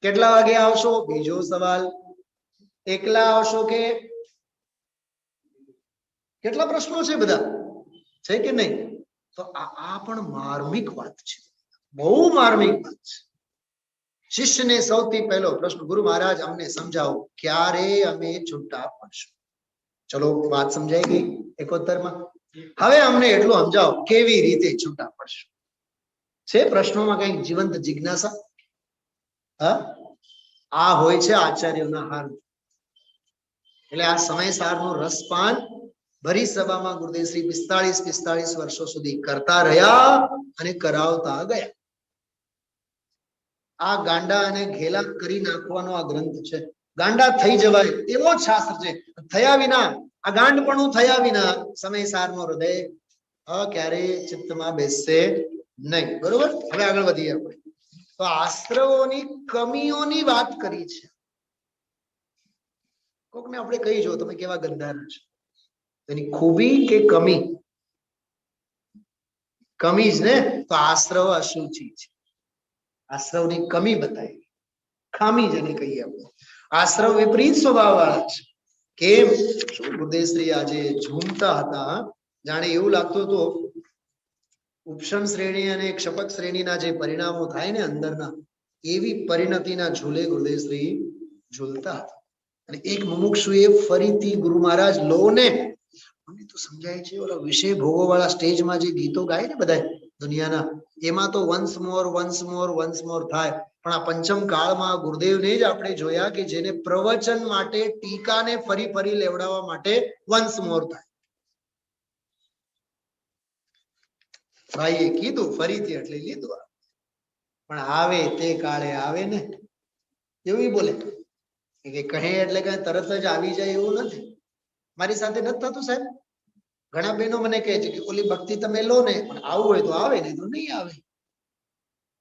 કેટલા વાગે આવશો? બીજો સવાલ. એકલા આવશો કે કેટલા પ્રશ્નો છે બધા, છે કે નહીં? તો આ પણ માર્મિક વાત છે, બહુ માર્મિક વાત છે. શિષ્યને સૌથી પહેલો પ્રશ્ન, ગુરુ મહારાજ અમને સમજાવો ક્યારે અમે છૂટા પડશું. ચલો વાત સમજાઈ ગઈ 71માં. હવે અમને એટલું સમજાવો કેવી રીતે છૂટા પડશું. છે પ્રશ્નોમાં કઈક જીવંત જિજ્ઞાસા? હા, આ હોય છે આચાર્યોના હાર. એટલે આ સમયસારનું રસપાન ભરી સભામાં ગુરુદેવશ્રી 45 વર્ષો સુધી કરતા રહ્યા અને કરાવતા ગયા. આ ગાંડા અને ઘેલા કરી નાખવાનો આ ગ્રંથ છે. ગાંડા થઈ જવાય એવો જ શાસ્ત્ર છે. થયા વિના, આ ગાંડપણું થયા વિના સમયસારનો હૃદય ક્યારેય ચિત્તમાં બેસશે નહીં. બરોબર. હવે આગળ વધીએ આપણે. તો આશ્રવોની કમીઓની વાત કરી છે. કોકને આપણે કહી જો તમે કેવા ગંધારા છો, એની ખૂબી કે કમી? કમી જ ને. તો આશ્રવ અશુચિ છે. આશ્રવની કમી બતાવી, ખામી જેને કહીએ આપણે. આશ્રવ વિપરીત સ્વભાવ વાળા છે. કેમ? શું ગુરુદેવશ્રી આજે ઝૂમતા હતા, જાણે એવું લાગતું હતું ઉપશમ શ્રેણી અને ક્ષપક શ્રેણીના જે પરિણામો થાય ને અંદરના, એવી પરિણતિના ઝૂલે ગુરુદેવશ્રી ઝૂલતા હતા. અને એક મુમુક્ષુએ ફરીથી ગુરુ મહારાજ લો ને, મને તો સમજાય છે ઓલા વિષય ભોગો વાળા સ્ટેજમાં જે ગીતો ગાય ને બધા દુનિયાના, એમાં તો વન્સ મોર થાય. પણ આ પંચમ કાળમાં ગુરુદેવને જ આપણે જોયા કે જેને પ્રવચન માટે ટીકાને ફરી ફરી લેવડાવવા માટે વન્સ મોર થાય. ભાઈએ કીધું ફરીથી એટલે લીધું. પણ આવે તે કાળે આવે ને, એવું બોલે કે કહે એટલે કઈ તરત જ આવી જાય એવું નથી. મારી સાથે નથી થતું સાહેબ. ઘણા બહેનો મને કહે છે કે ઓલી ભક્તિ તમે લો ને, પણ આવું હોય તો આવે, નહીં તો નહીં આવે.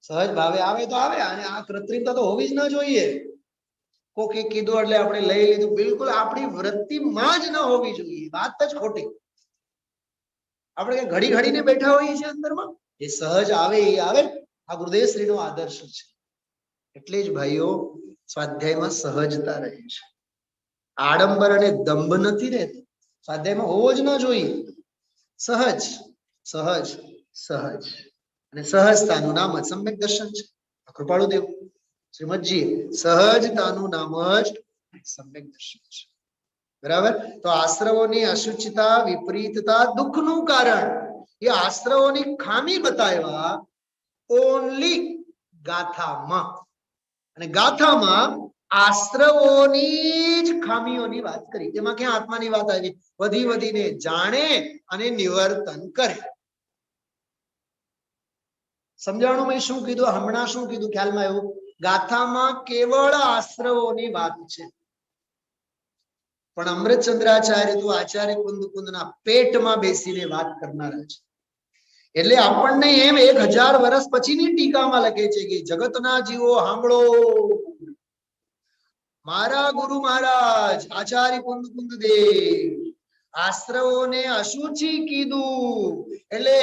સહજ ભાવે આવે તો આવે, અને આ કૃત્રિમતા તો હોવી જ ન જોઈએ. કોકે કીધું એટલે આપણે લઈ લીધું, બિલકુલ આપણી વૃત્તિમાં જ ન હોવી જોઈએ. વાત જ ખોટી. આપણે ઘડી ઘડીને બેઠા હોઈએ છીએ અંદરમાં, એ સહજ આવે એ આવે. આ ગુરુદેવ શ્રીનો આદર્શ છે. એટલે જ ભાઈઓ સ્વાધ્યાયમાં સહજતા રહે છે. આડંબર અને દંભ નથી રહેતો. સ્વાધ્યાયમાં હોવો જ ન જોઈએ. સહજ સહજ સહજ, અને સહજતાનું નામ જ સમ્યક દર્શન છે. કૃપાળુ દેવ શ્રીમદજી સહજતાનું નામ જ સમ્યક દર્શન છે. બરાબર. તો આશ્રવોની અશુચિતા, વિપરીતતા, દુઃખનું કારણ, એ આશ્રવોની ખામી બતાવ્યા ઓનલી ગાથામાં. અને ગાથામાં આશ્રવોની જ ખામીઓની વાત કરી. એમાં ક્યાં આત્માની વાત આવી? વધી વધીને જાણે અને નિવર્તન કરે. સમજાણું મેં શું કીધું? હમણાં શું કીધું? ખ્યાલમાં આવ્યું? ગાથામાં કેવળ આશ્રવોની વાત છે, પણ અમૃતચંદ્રાચાર્ય તો આચાર્ય કુંદના પેટમાં બેસીને વાત કરનારા છે. એટલે આપણને એમ 1000 વર્ષ પછીની ટીકામાં લખે છે કે જગતના જીવો સાંભળો, મારા ગુરુ મહારાજ આચાર્ય કુંદ દેવ આશ્રવોને અશુચિ કીધું. એટલે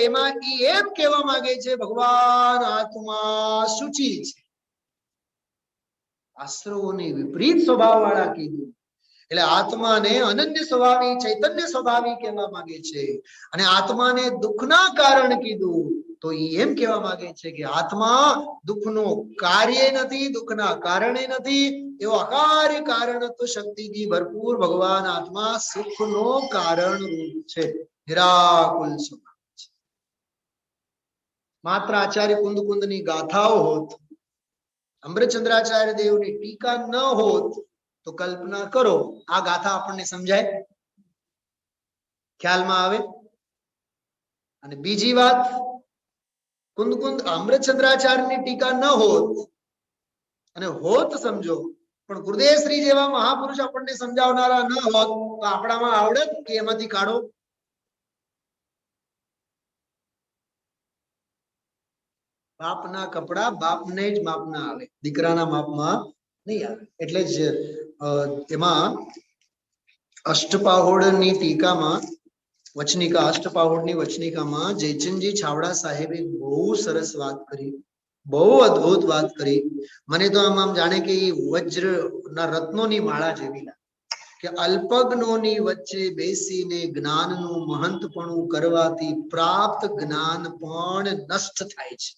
એમાં એમ કહેવા માંગે છે ભગવાન આત્મા શુચિ છે. આશ્રવોને વિપરીત સ્વભાવ વાળા કીધું. એટલે આત્માને અનન્ય સ્વભાવી, ચૈતન્ય સ્વભાવી કહેવા માંગે છે. અને આત્માને દુઃખના કારણ કીધું તો એમ કહેવા માંગે છે કે આત્મા દુઃખનો કાર્ય નથી, દુઃખના કારણે નથી. એવો અકાર્ય કારણત્વ શક્તિથી ભરપૂર ભગવાન આત્મા સુખનો કારણ રૂપ છે, નિરાકુલ સ્વભાવ છે. માત્ર આચાર્ય કુંદની ગાથાઓ હોત, અમૃતચંદ્રાચાર્ય દેવની ટીકા ન હોત, તો કલ્પના કરો આ ગાથા આપણને સમજાય? ખ્યાલમાં આવે? અને બીજી વાત, કુંદ અમૃતચંદ્રાચાર્યની ટીકા ન હોત, અને હોત સમજો, પણ ગુરુદેવ શ્રી જેવા મહાપુરુષ આપણને સમજાવનારા ન હોત, તો આપણામાં આવડત કે એમાંથી કાઢો? બાપના કપડા બાપને જ માપના આવે, દીકરાના માપમાં નહીં આવે. એટલે જ એમાં અષ્ટપાહોળની ટીકામાં, વચનિકા અષ્ટપાહોળની વચનિકામાં જયચંદજી છાવડા સાહેબે બહુ સરસ વાત કરી, બહુ અદ્ભુત વાત કરી. મને તો આમ જાણે કે વજ્રના રત્નોની માળા જેવી લાગે કે અલ્પજ્ઞોની વચ્ચે બેસીને જ્ઞાનનું મહંતપણું કરવાથી પ્રાપ્ત જ્ઞાન પણ નષ્ટ થાય છે.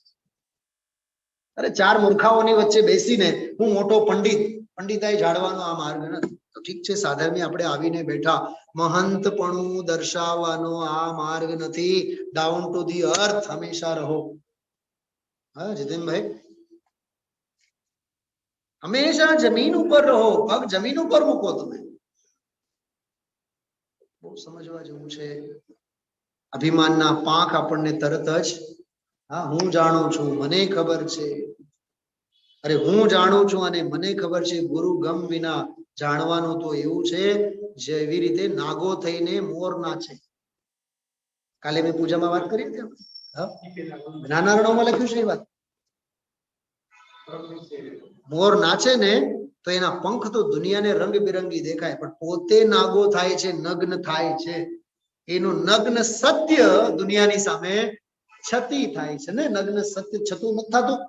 અરે 4 મૂર્ખાઓની વચ્ચે બેસીને હું મોટો પંડિત, પંડિતાઈ જાળવાનો આ માર્ગ નથી. તો ઠીક છે, સાધર્મી આપણે આવીને બેઠા, મહંતપણું દર્શાવવાનો આ માર્ગ નથી. ડાઉન ટુ ધી અર્થ હંમેશા રહો. હા જીતેનભાઈ, હંમેશા જમીન ઉપર રહો, પગ જમીન ઉપર મૂકો. તમે બહુ સમજવા જેવું છે. અભિમાનના પાંખ આપણને તરત જ, હા હું જાણું છું, મને ખબર છે, અરે હું જાણું છું અને મને ખબર છે. ગુરુ ગમ વિના જાણવાનું તો એવું છે જેવી રીતે નાગો થઈને મોર નાચે. કાલે મેં પૂજામાં વાત કરી હતી, જ્ઞાનાર્ણવમાં લખ્યું છે એ વાત. મોર નાચે ને તો એના પંખ તો દુનિયાને રંગબેરંગી દેખાય, પણ પોતે નાગો થાય છે, નગ્ન થાય છે. એનું નગ્ન સત્ય દુનિયાની સામે છતી થાય છે ને. નગ્ન સત્ય છતું નથી થતું.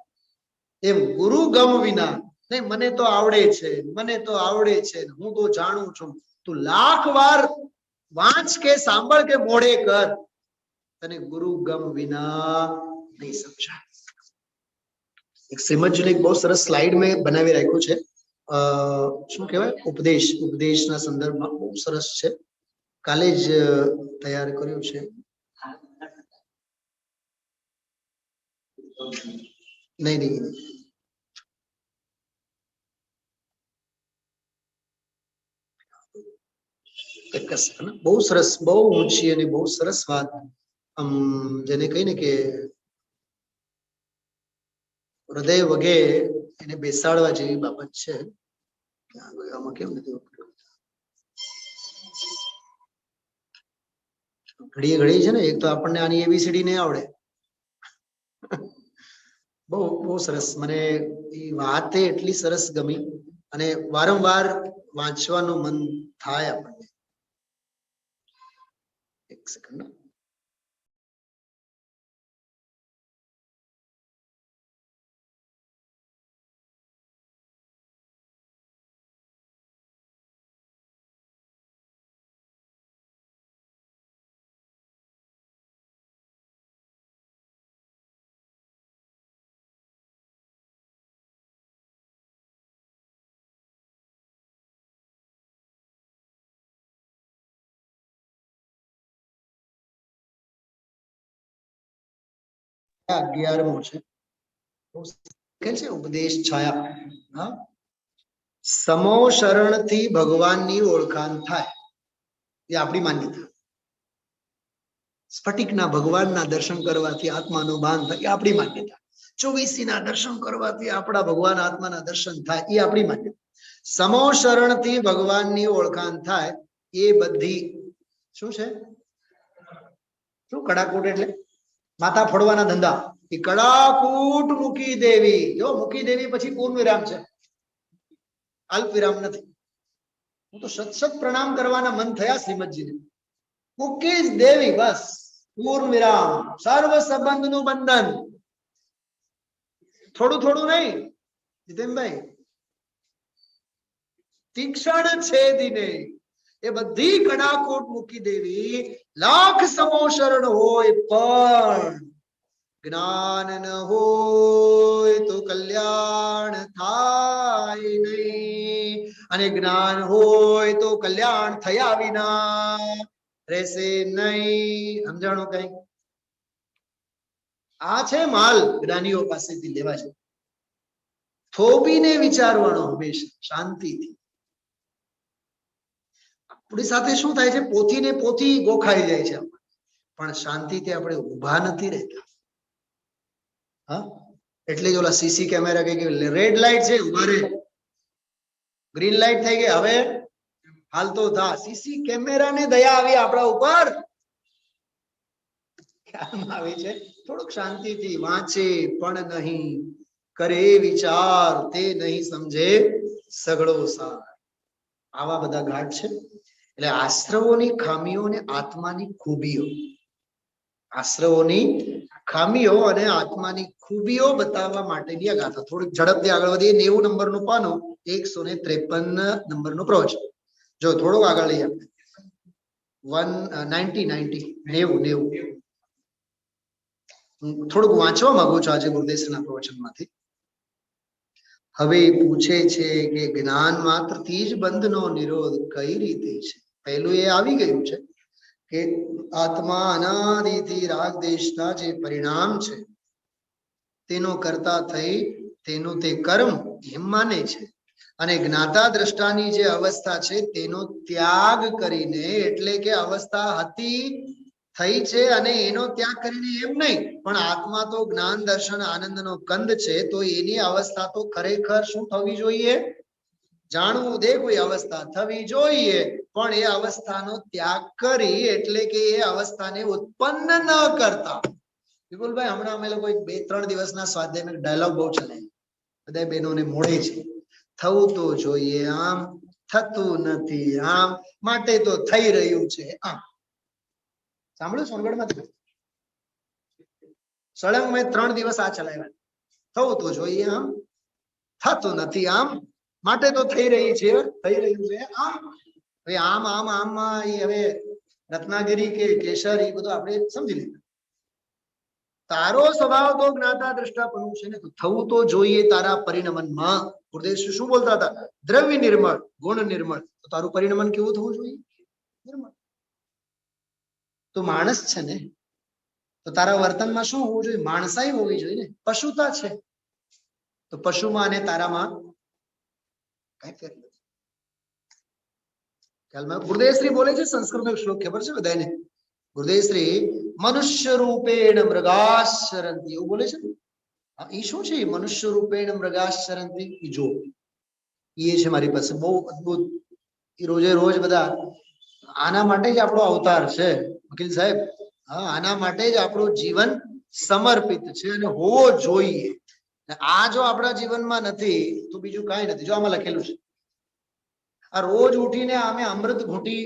એમ ગુરુ ગમ વિના, નહીં મને તો આવડે છે, મને તો આવડે છે, હું તો જાણું છું. તું લાખ વાર વાંચ કે સાંભળ કે મોઢે કર, તને ગુરુ ગમ વિના નહીં સમજાય. એક શ્રીમદજીને એક બહુ સરસ સ્લાઇડ મેં બનાવી રાખ્યું છે. શું કહેવાય? ઉપદેશના સંદર્ભમાં બહુ સરસ છે. કાલે જ તૈયાર કર્યું છે. નહીં બહુ સરસ, બહુ ઊંચી અને બહુ સરસ વાત, જેને કહીને કે હૃદય વગે એને બેસાડવા જેવી બાબત છે. ક્યાં ગયો આમાં? કેમ નથી ઘડીએ ઘડી છે ને, એક તો આપણને આની એબીસીડી નહીં આવડે. બહુ બહુ સરસ, મને એ વાત એટલી સરસ ગમી અને વારંવાર વાંચવાનું મન થાય આપણને. એક સેકન્ડ. આ 11મો છે. કે છે ઉપદેશ છાયા. હા, સમો શરણથી ભગવાનની ઓળખાણ થાય, એ આપણી માન્યતા. સ્ફટિકના ભગવાનના દર્શન કરવાથી આત્માનું ભાન થાય, એ આપણી માન્યતા. 24ના દર્શન કરવાથી આપણા ભગવાન આત્માના દર્શન થાય, એ આપણી માન્યતા. સમો શરણથી ભગવાનની ઓળખાણ થાય, એ બધી શું છે? શું કડાકૂટ એટલે? માથા ફોડવાના ધંધા. એ કડાકૂટ મૂકી દેવી. જો મૂકી દેવી પછી પૂર્ણ વિરામ છે, અલ્પ વિરામ નથી. હું તો સત પ્રણામ કરવાના મન થયા શ્રીમદજીને. મૂકી જ દેવી, બસ પૂર્ણ વિરામ. સર્વ સંબંધનું બંધન. થોડું થોડું નહીં જીતેનભાઈ, તીક્ષણ છેદીને એ બધી કડાકોટ મૂકી દેવી. લાખ સમો શરણ હોય પણ જ્ઞાન ન હોય તો કલ્યાણ થાય નહીં, અને જ્ઞાન હોય તો કલ્યાણ થયા વિના રહેશે નહીં. સમજાણું કઈ? આ છે માલ જ્ઞાનીઓ પાસેથી લેવા છે. થોભીને વિચારવાનો હંમેશા શાંતિથી. આપણી સાથે શું થાય છે? પોથી ને પોથી ગોખાઈ જાય છે, પણ શાંતિથી આપણે ઉભા નથી રહેતા. હા, એટલે જ ઓલા સીસી કેમેરા કે રેડ લાઈટ છે, ઉભા રે. ગ્રીન લાઈટ થઈ ગઈ, હવે હાલતો થા. સીસી કેમેરાને દયા આવી આપણા ઉપર. ખ્યાલમાં આવે છે? થોડુંક શાંતિથી વાંચે પણ નહીં, કરે વિચાર તે નહીં સમજે સગળો સાર. આવા બધા ઘાટ છે. એટલે આશ્રવોની ખામીઓ અને આત્માની ખૂબીઓ, આશ્રવોની ખામીઓ અને આત્માની ખૂબીઓ બતાવવા માટેની આ ગાથા. થોડીક ઝડપથી આગળ વધીએ. 90 નંબરનું પાનું, 153 નંબરનો પ્રવચન. જો થોડુંક આગળ લઈએ આપણે. 90 થોડુંક વાંચવા માંગુ છું આજે ગુરુદેવના પ્રવચનમાંથી. હવે પૂછે છે કે જ્ઞાન માત્રથી જ બંધનો નિરોધ કઈ રીતે છે? પહેલું એ આવી ગયું છે કે આત્મા અનાદિથી રાગ દેશના જે પરિણામ છે તેનો કરતા થઈ તેનું તે કર્મ એમ માને છે, અને જ્ઞાતા દ્રષ્ટાની જે અવસ્થા છે તેનો ત્યાગ કરીને, એટલે કે અવસ્થા હતી થઈ છે અને એનો ત્યાગ કરીને એમ નહીં, પણ આત્મા તો જ્ઞાન દર્શન આનંદનો કંદ છે, તો એની અવસ્થા તો ખરેખર શું થવી જોઈએ? જાણવું દે કોઈ અવસ્થા થવી જોઈએ, પણ એ અવસ્થાનો ત્યાગ કરી, એટલે કે એ અવસ્થાને ઉત્પન્ન ન કરતા. વિપુલભાઈ, હમણાં અમે લોકો 2-3 દિવસના સ્વાધ્યાયમાં ડાયલોગ બહુ ચલે, બધા બહેનોને મોડે છે. થવું તો જોઈએ આમ, થતું નથી આમ, માટે તો થઈ રહ્યું છે આમ. સાંભળ્યું? સોનગઢમાં સળંગ મેં 3 દિવસ આ ચલાવ્યા. થવું તો જોઈએ આમ, થતું નથી આમ, માટે તો થઈ રહી છે, થઈ રહ્યું છે આમ. હવે આમ આમ આમમાં એ હવે રત્નાગીરી કે કેસર એ બધું આપણે સમજી લઈએ. તારો સ્વભાવ તો જ્ઞાતા દ્રષ્ટાપણું છે ને, તો થવું તો જોઈએ તારા પરિણમનમાં. ગુરુદેવ શું બોલતા હતા? દ્રવ્ય નિર્મળ, ગુણ નિર્મળ. તો તારું પરિણમન કેવું થવું જોઈએ? નિર્મળ. તો માણસ છે ને, તો તારા વર્તનમાં શું હોવું જોઈએ? માણસાઈ હોવી જોઈએ ને. પશુતા છે તો પશુમાં અને તારામાં કઈ ફેર નથી. ખ્યાલમાં? ગુરુદેવશ્રી બોલે છે, સંસ્કૃતનો શ્લોક ખબર છે બધાને? ગુરુદેવશ્રી મનુષ્ય રૂપેણ મૃગાશ્ચરંતી એવું બોલે છે. એ શું છે મનુષ્ય રૂપેણ મૃગાશ્ચરંતી? જો એ છે મારી પાસે બહુ અદભુત. એ રોજે રોજ બધા આના માટે જ આપણો અવતાર છે વકીલ સાહેબ. હા, આના માટે જ આપણું જીવન સમર્પિત છે અને હોવો જોઈએ. આ જો આપણા જીવનમાં નથી તો બીજું કાંઈ નથી. જો આમાં લખેલું છે, આ રોજ ઉઠીને અમે અમૃત ઘૂંટી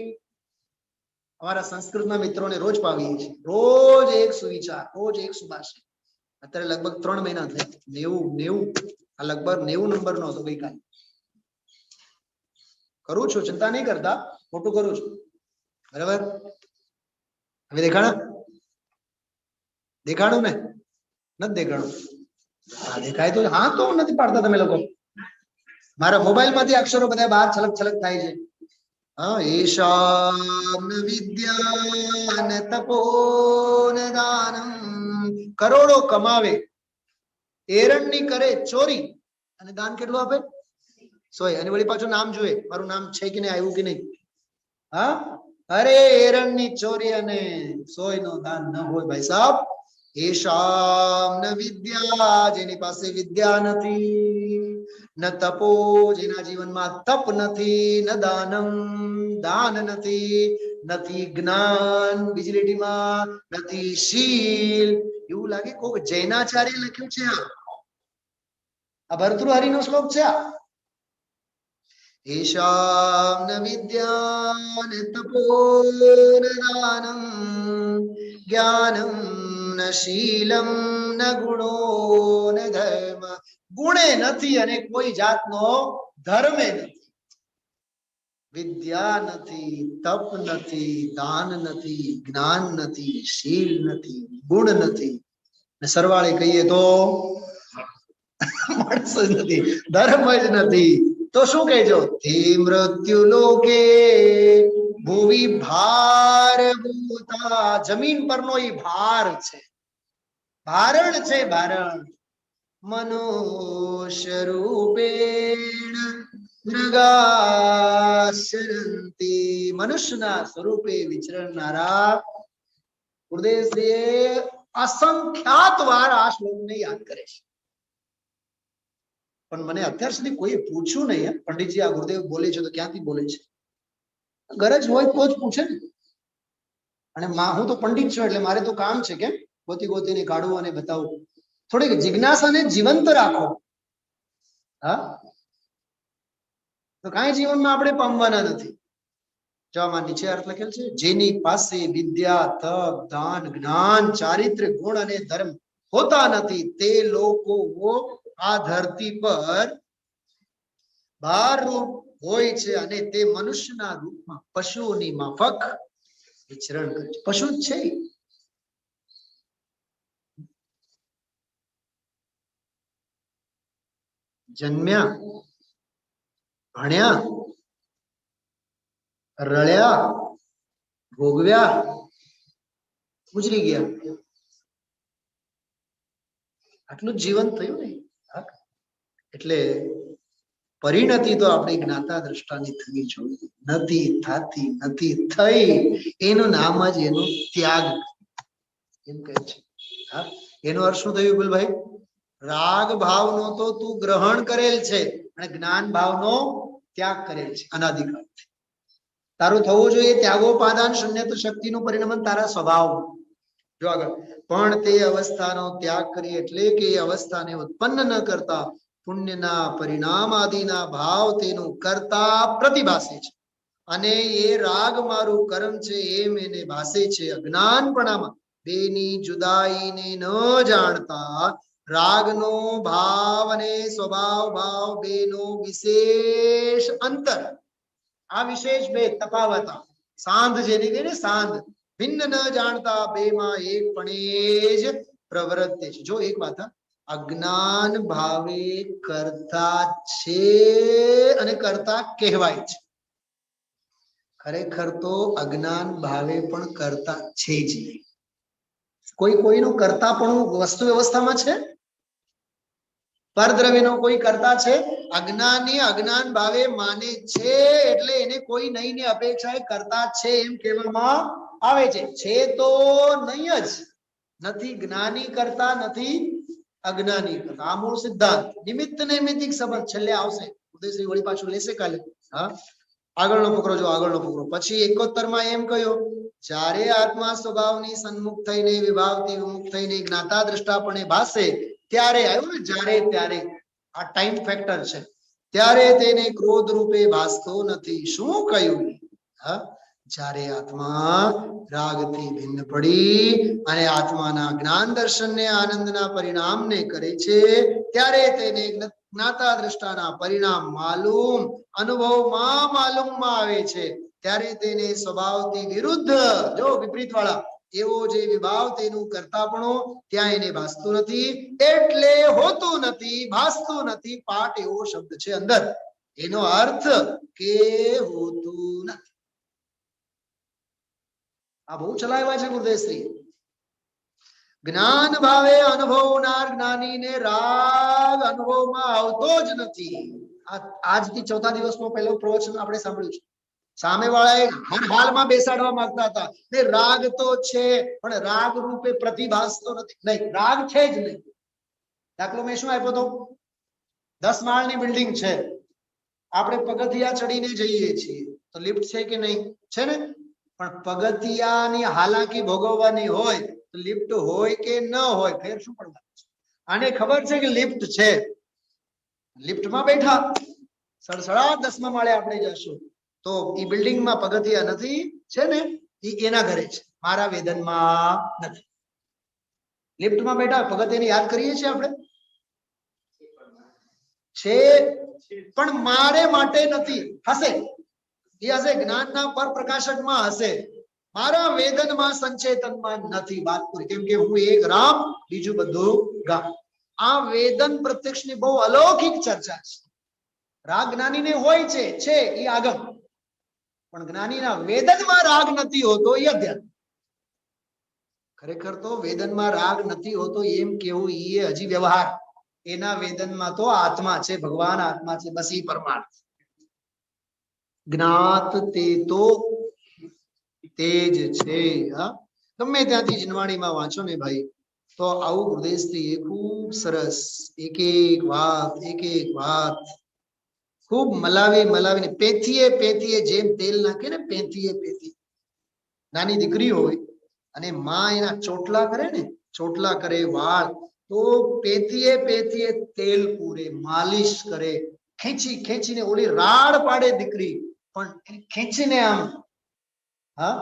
અમારા સંસ્કૃતના મિત્રોને રોજ પાવીએ છીએ. રોજ એક સુવિચાર, રોજ એક સુભાષિત. અત્યારે લગભગ 3 મહિના થયા. 90 આ લગભગ 90 નંબર નો હતો ગઈકાલે. કરું છું, ચિંતા નહીં કરતા, મોટું કરું છું. બરાબર? હવે દેખાડું ને? નથી દેખાડું? હા, દેખાય તો હા, તો નથી પાડતા તમે લોકો. મારા મોબાઈલ માંથી અક્ષરો બધા બહાર છલક છલક થાય છે. હા, એશામ વિદ્યાન તપોન દાનમ. કરોડો કમાવે, એરણની કરે ચોરી અને દાન કેટલું આપે? 100. અને વળી પાછું નામ જોઈએ, મારું નામ છે કે નહીં, આવ્યું કે નહીં. હા, અરે એરણની ચોરી અને 100 નો દાન ન હોય ભાઈ સાહેબ. એશામ વિદ્યા, જેની પાસે વિદ્યા નથી, ન તપો, જેના જીવનમાં તપ નથી, ન દાનમ, દાન નથી, નથી જ્ઞાન, બીજી લીટીમાં નથી શીલ. એવું લાગે કોઈ જૈનાચાર્ય લખ્યું છે. આ ભર્તૃહરિનો શ્લોક છે. એશામ વિદ્યા ન તપો ન દાનમ જ્ઞાનમ ન શીલમ ન ગુણો ન ધર્મ. ગુણે નથી અને કોઈ જાતનો ધર્મે નથી. વિદ્યા નથી, તપ નથી, દાન નથી, જ્ઞાન નથી, શીલ નથી, ગુણ નથી. સરવાળે કહીએ તો માણસ જ નથી, ધર્મ જ નથી. તો શું કહેજો? તે મૃત્યુ લોકે ભૂવિ ભાર ભૂતા. જમીન પરનો એ ભાર છે, ભારણ છે, ભારણ. મનુષ્ય રૂપેણ મૃગાશરંતી. મનુષ્યના સ્વરૂપે વિચરનારા ગુરુદેવશ્રીએ અસંખ્યાત વાર આ શ્લોકને યાદ કરે છે. પણ મને અત્યાર સુધી કોઈ પૂછ્યું નહીં, પંડિતજી આ ગુરુદેવ બોલે છે તો ક્યાંથી બોલે છે? ગરજ હોય તો જ પૂછે ને. અને હું તો પંડિત છું એટલે મારે તો કામ છે કે ગોતી ગોતીને કાઢવું અને બતાવવું. થોડીક જિજ્ઞાસાને જીવંત રાખો. હા, તો કાંઈ જીવનમાં આપણે પામવાના નથી. જો આમાં નીચે અર્થ લખેલ છે, જેની પાસે વિદ્યા, તપ, દાન, જ્ઞાન, ચારિત્ર્ય, ગુણ અને ધર્મ હોતા નથી, તે લોકો આ ધરતી પર ભારરૂપ હોય છે અને તે મનુષ્યના રૂપમાં પશુઓની માફક વિચરણ કરે છે. પશુ જ છે. જન્મ્યા, ભણ્યા, રળ્યા, ભોગવ્યા, ગુજરી ગયા. આટલું જીવન થયું ને. એટલે પરિણતિ તો આપણી જ્ઞાતા દ્રષ્ટાની થવી જોઈએ. નથી થાતી, નથી થઈ, એનું નામ જ એનો ત્યાગ એમ કહે છે. હા, એનો અર્થ શું થયું વિપુલભાઈ? રાગ ભાવનો તો તું ગ્રહણ કરેલ છે અને જ્ઞાન ભાવનો ત્યાગ કરેલ છે અનાદિકાળથી. તારું થવું જોઈએ ત્યાગોપાદાન શૂન્યત શક્તિનું પરિણમન તારા સ્વભાવ. જો આગળ, પણ તે અવસ્થાનો ત્યાગ કરી એટલે કે એ અવસ્થાને ઉત્પન્ન ન કરતા પુણ્યના પરિણામ આદિના ભાવ તેનું કરતા પ્રતિભાસે છે. અને એ રાગ મારું કર્મ છે એમ એને ભાસે છે. અજ્ઞાનપણામાં બેની જુદાઈને ન જાણતા રાગનો ભાવ અને સ્વભાવ ભાવ બેનો વિશેષ અંતર, આ વિશેષ બે તફાવત, સાંધ જેને કહે ને સાંધ, ભિન્ન ન જાણતા બેમાં એકપણે જ પ્રવૃત્તિ છે. જો એક વાત, અજ્ઞાન ભાવે કરતા છે અને કરતા કહેવાય છે. ખરેખર તો અજ્ઞાન ભાવે પણ કરતા છે જ નહીં. કોઈ કોઈનું કરતા પણ વસ્તુ વ્યવસ્થામાં છે. પરદ્રવ્યનો કોઈ કરતા છે. અજ્ઞાની અજ્ઞાન ભાવે માને છે એટલે એને કોઈ નહીં ની અપેક્ષાએ કરતા છે એમ કહેવામાં આવે છે. છે તો નહીં જ, નથી જ્ઞાની કરતા, નથી અજ્ઞાની કરતા. આ મૂળ સિદ્ધાંત. નિમિત્ત નૈમિત્તિક સંબંધ છેલ્લે આવશે. ઉદયશ્રી વળી પાછું લેશે કાલે. હા, આગળનો ફકરો જો, આગળનો ફકરો. પછી 71 માં એમ કહ્યું, જ્યારે આત્મા સ્વભાવની સન્મુખ થઈને વિભાવથી વિમુખ થઈને જ્ઞાતા દ્રષ્ટાપણે ભાસે ત્યારે, આવ્યું ને જ્યારે, ત્યારે આ ટાઈમ ફેક્ટર છે, ત્યારે તેને ક્રોધ રૂપે ભાસતો નથી. શું કહ્યું? હા, જ્યારે આત્મા રાગથી ભિન્ન પડી અને આત્માના જ્ઞાન દર્શનને આનંદના પરિણામને કરે છે, ત્યારે તેને જ્ઞાતા દ્રષ્ટાના પરિણામ માલુમ, અનુભવમાં માલુમમાં આવે છે. ત્યારે તેને સ્વભાવથી વિરુદ્ધ, જો વિપરીત વાળા એવો જે વિભાવ તેનું કરતાપણું ત્યાં એને ભાસતું નથી, એટલે હોતું નથી, ભાસતું નથી. પાઠ એવો શબ્દ છે અંદર, એનો અર્થ કે હોતું નથી. આ બહુ ચલાવ્યા છે ગુરુદેવશ્રી. જ્ઞાન ભાવે અનુભવનાર જ્ઞાનીને રાગ અનુભવમાં આવતો જ નથી. આજથી ચોથા દિવસનો પહેલો પ્રવચન આપણે સાંભળ્યું છે. સામે વાળાએ હર હાલમાં બેસાડવા માંગતા હતા ને રાગ તો છે પણ રાગ રૂપે પ્રતિભાસતો નથી. નહીં, રાગ છે જ નહીં. દાખલો મેં શું આપ્યો હતો? 10 માળની બિલ્ડિંગ છે, આપણે પગથિયા ચડીને જઈએ છીએ તો લિફ્ટ છે કે નહીં? છે ને. પણ પગથિયાની હાલાકી ભોગવવાની હોય તો લિફ્ટ હોય કે ન હોય, ફેર શું પડવાનું છે? આને ખબર છે કે લિફ્ટ છે, લિફ્ટમાં બેઠા, સડસડાટ 10મા માળે આપણે જશું તો એ બિલ્ડિંગમાં પગથિયા નથી, છે ને, એ એના ઘરે છે, મારા વેદનમાં નથી. લિફ્ટમાં બેઠા પગથિયાને યાદ કરીએ છીએ આપણે, છે પણ મારે માટે નથી. હશે, એ હશે, જ્ઞાનના પર પ્રકાશકમાં હશે, મારા વેદનમાં સંચેતનમાં નથી. વાત પૂરી. કેમ કે હું એક રામ, બીજું બધું ગામ. આ વેદન પ્રત્યક્ષની બહુ અલૌકિક ચર્ચા છે. રાગ જ્ઞાનીને હોય છે એ આગમ, પણ જ્ઞાનીના વેદનમાં રાગ નથી હોતો એ અધ્યાત્મ. ખરેખર તો વેદનમાં રાગ નથી હોતો એમ કેવું એ હજી વ્યવહાર. એના વેદનમાં તો આત્મા છે, ભગવાન આત્મા છે, બસ એ પરમાર્થ. જ્ઞાત તે તો તેજ છે. હા, ગમે ત્યાંથી જીનવાણીમાં વાંચો ને ભાઈ તો આવું ગુરુદેવશ્રીએ ખૂબ સરસ એક એક વાત ખૂબ મલાવીને પેથીએ જેમ તેલ નાખે ને, પેથીએ નાની દીકરી હોય અને માં એના ચોટલા કરે ને, ચોટલા કરે વાળ, તો પેથીએ તેલ પૂરે, માલિશ કરે, ખેંચીને ઓલી રાડ પાડે દીકરી, પણ ખેંચીને આમ. હા,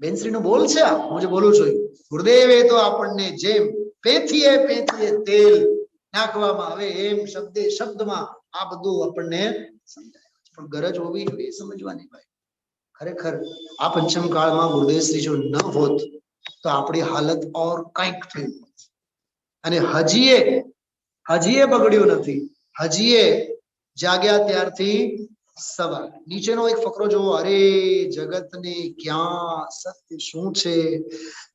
બેનશ્રી નો બોલ છે, હું જે બોલું છું. ગુરુદેવે તો આપણને જેમ પેથીએ તેલ નાખવામાં આવે એમ શબ્દમાં આ બધું આપણને સમજાય. પણ ગરજ હોવી જોઈએ સમજવાની ભાઈ. ખરેખર આ પંચમ કાળમાં ગુરુદેવશ્રી જો ન હોત તો આપણી હાલત ઓર કંઈક થઈ. અને હજીએ બગડ્યું નથી. હજીએ જાગ્યા ત્યારથી સવાલ. નીચેનો એક ફકરો જોવો. અરે જગતને ક્યાં સત્ય શું છે?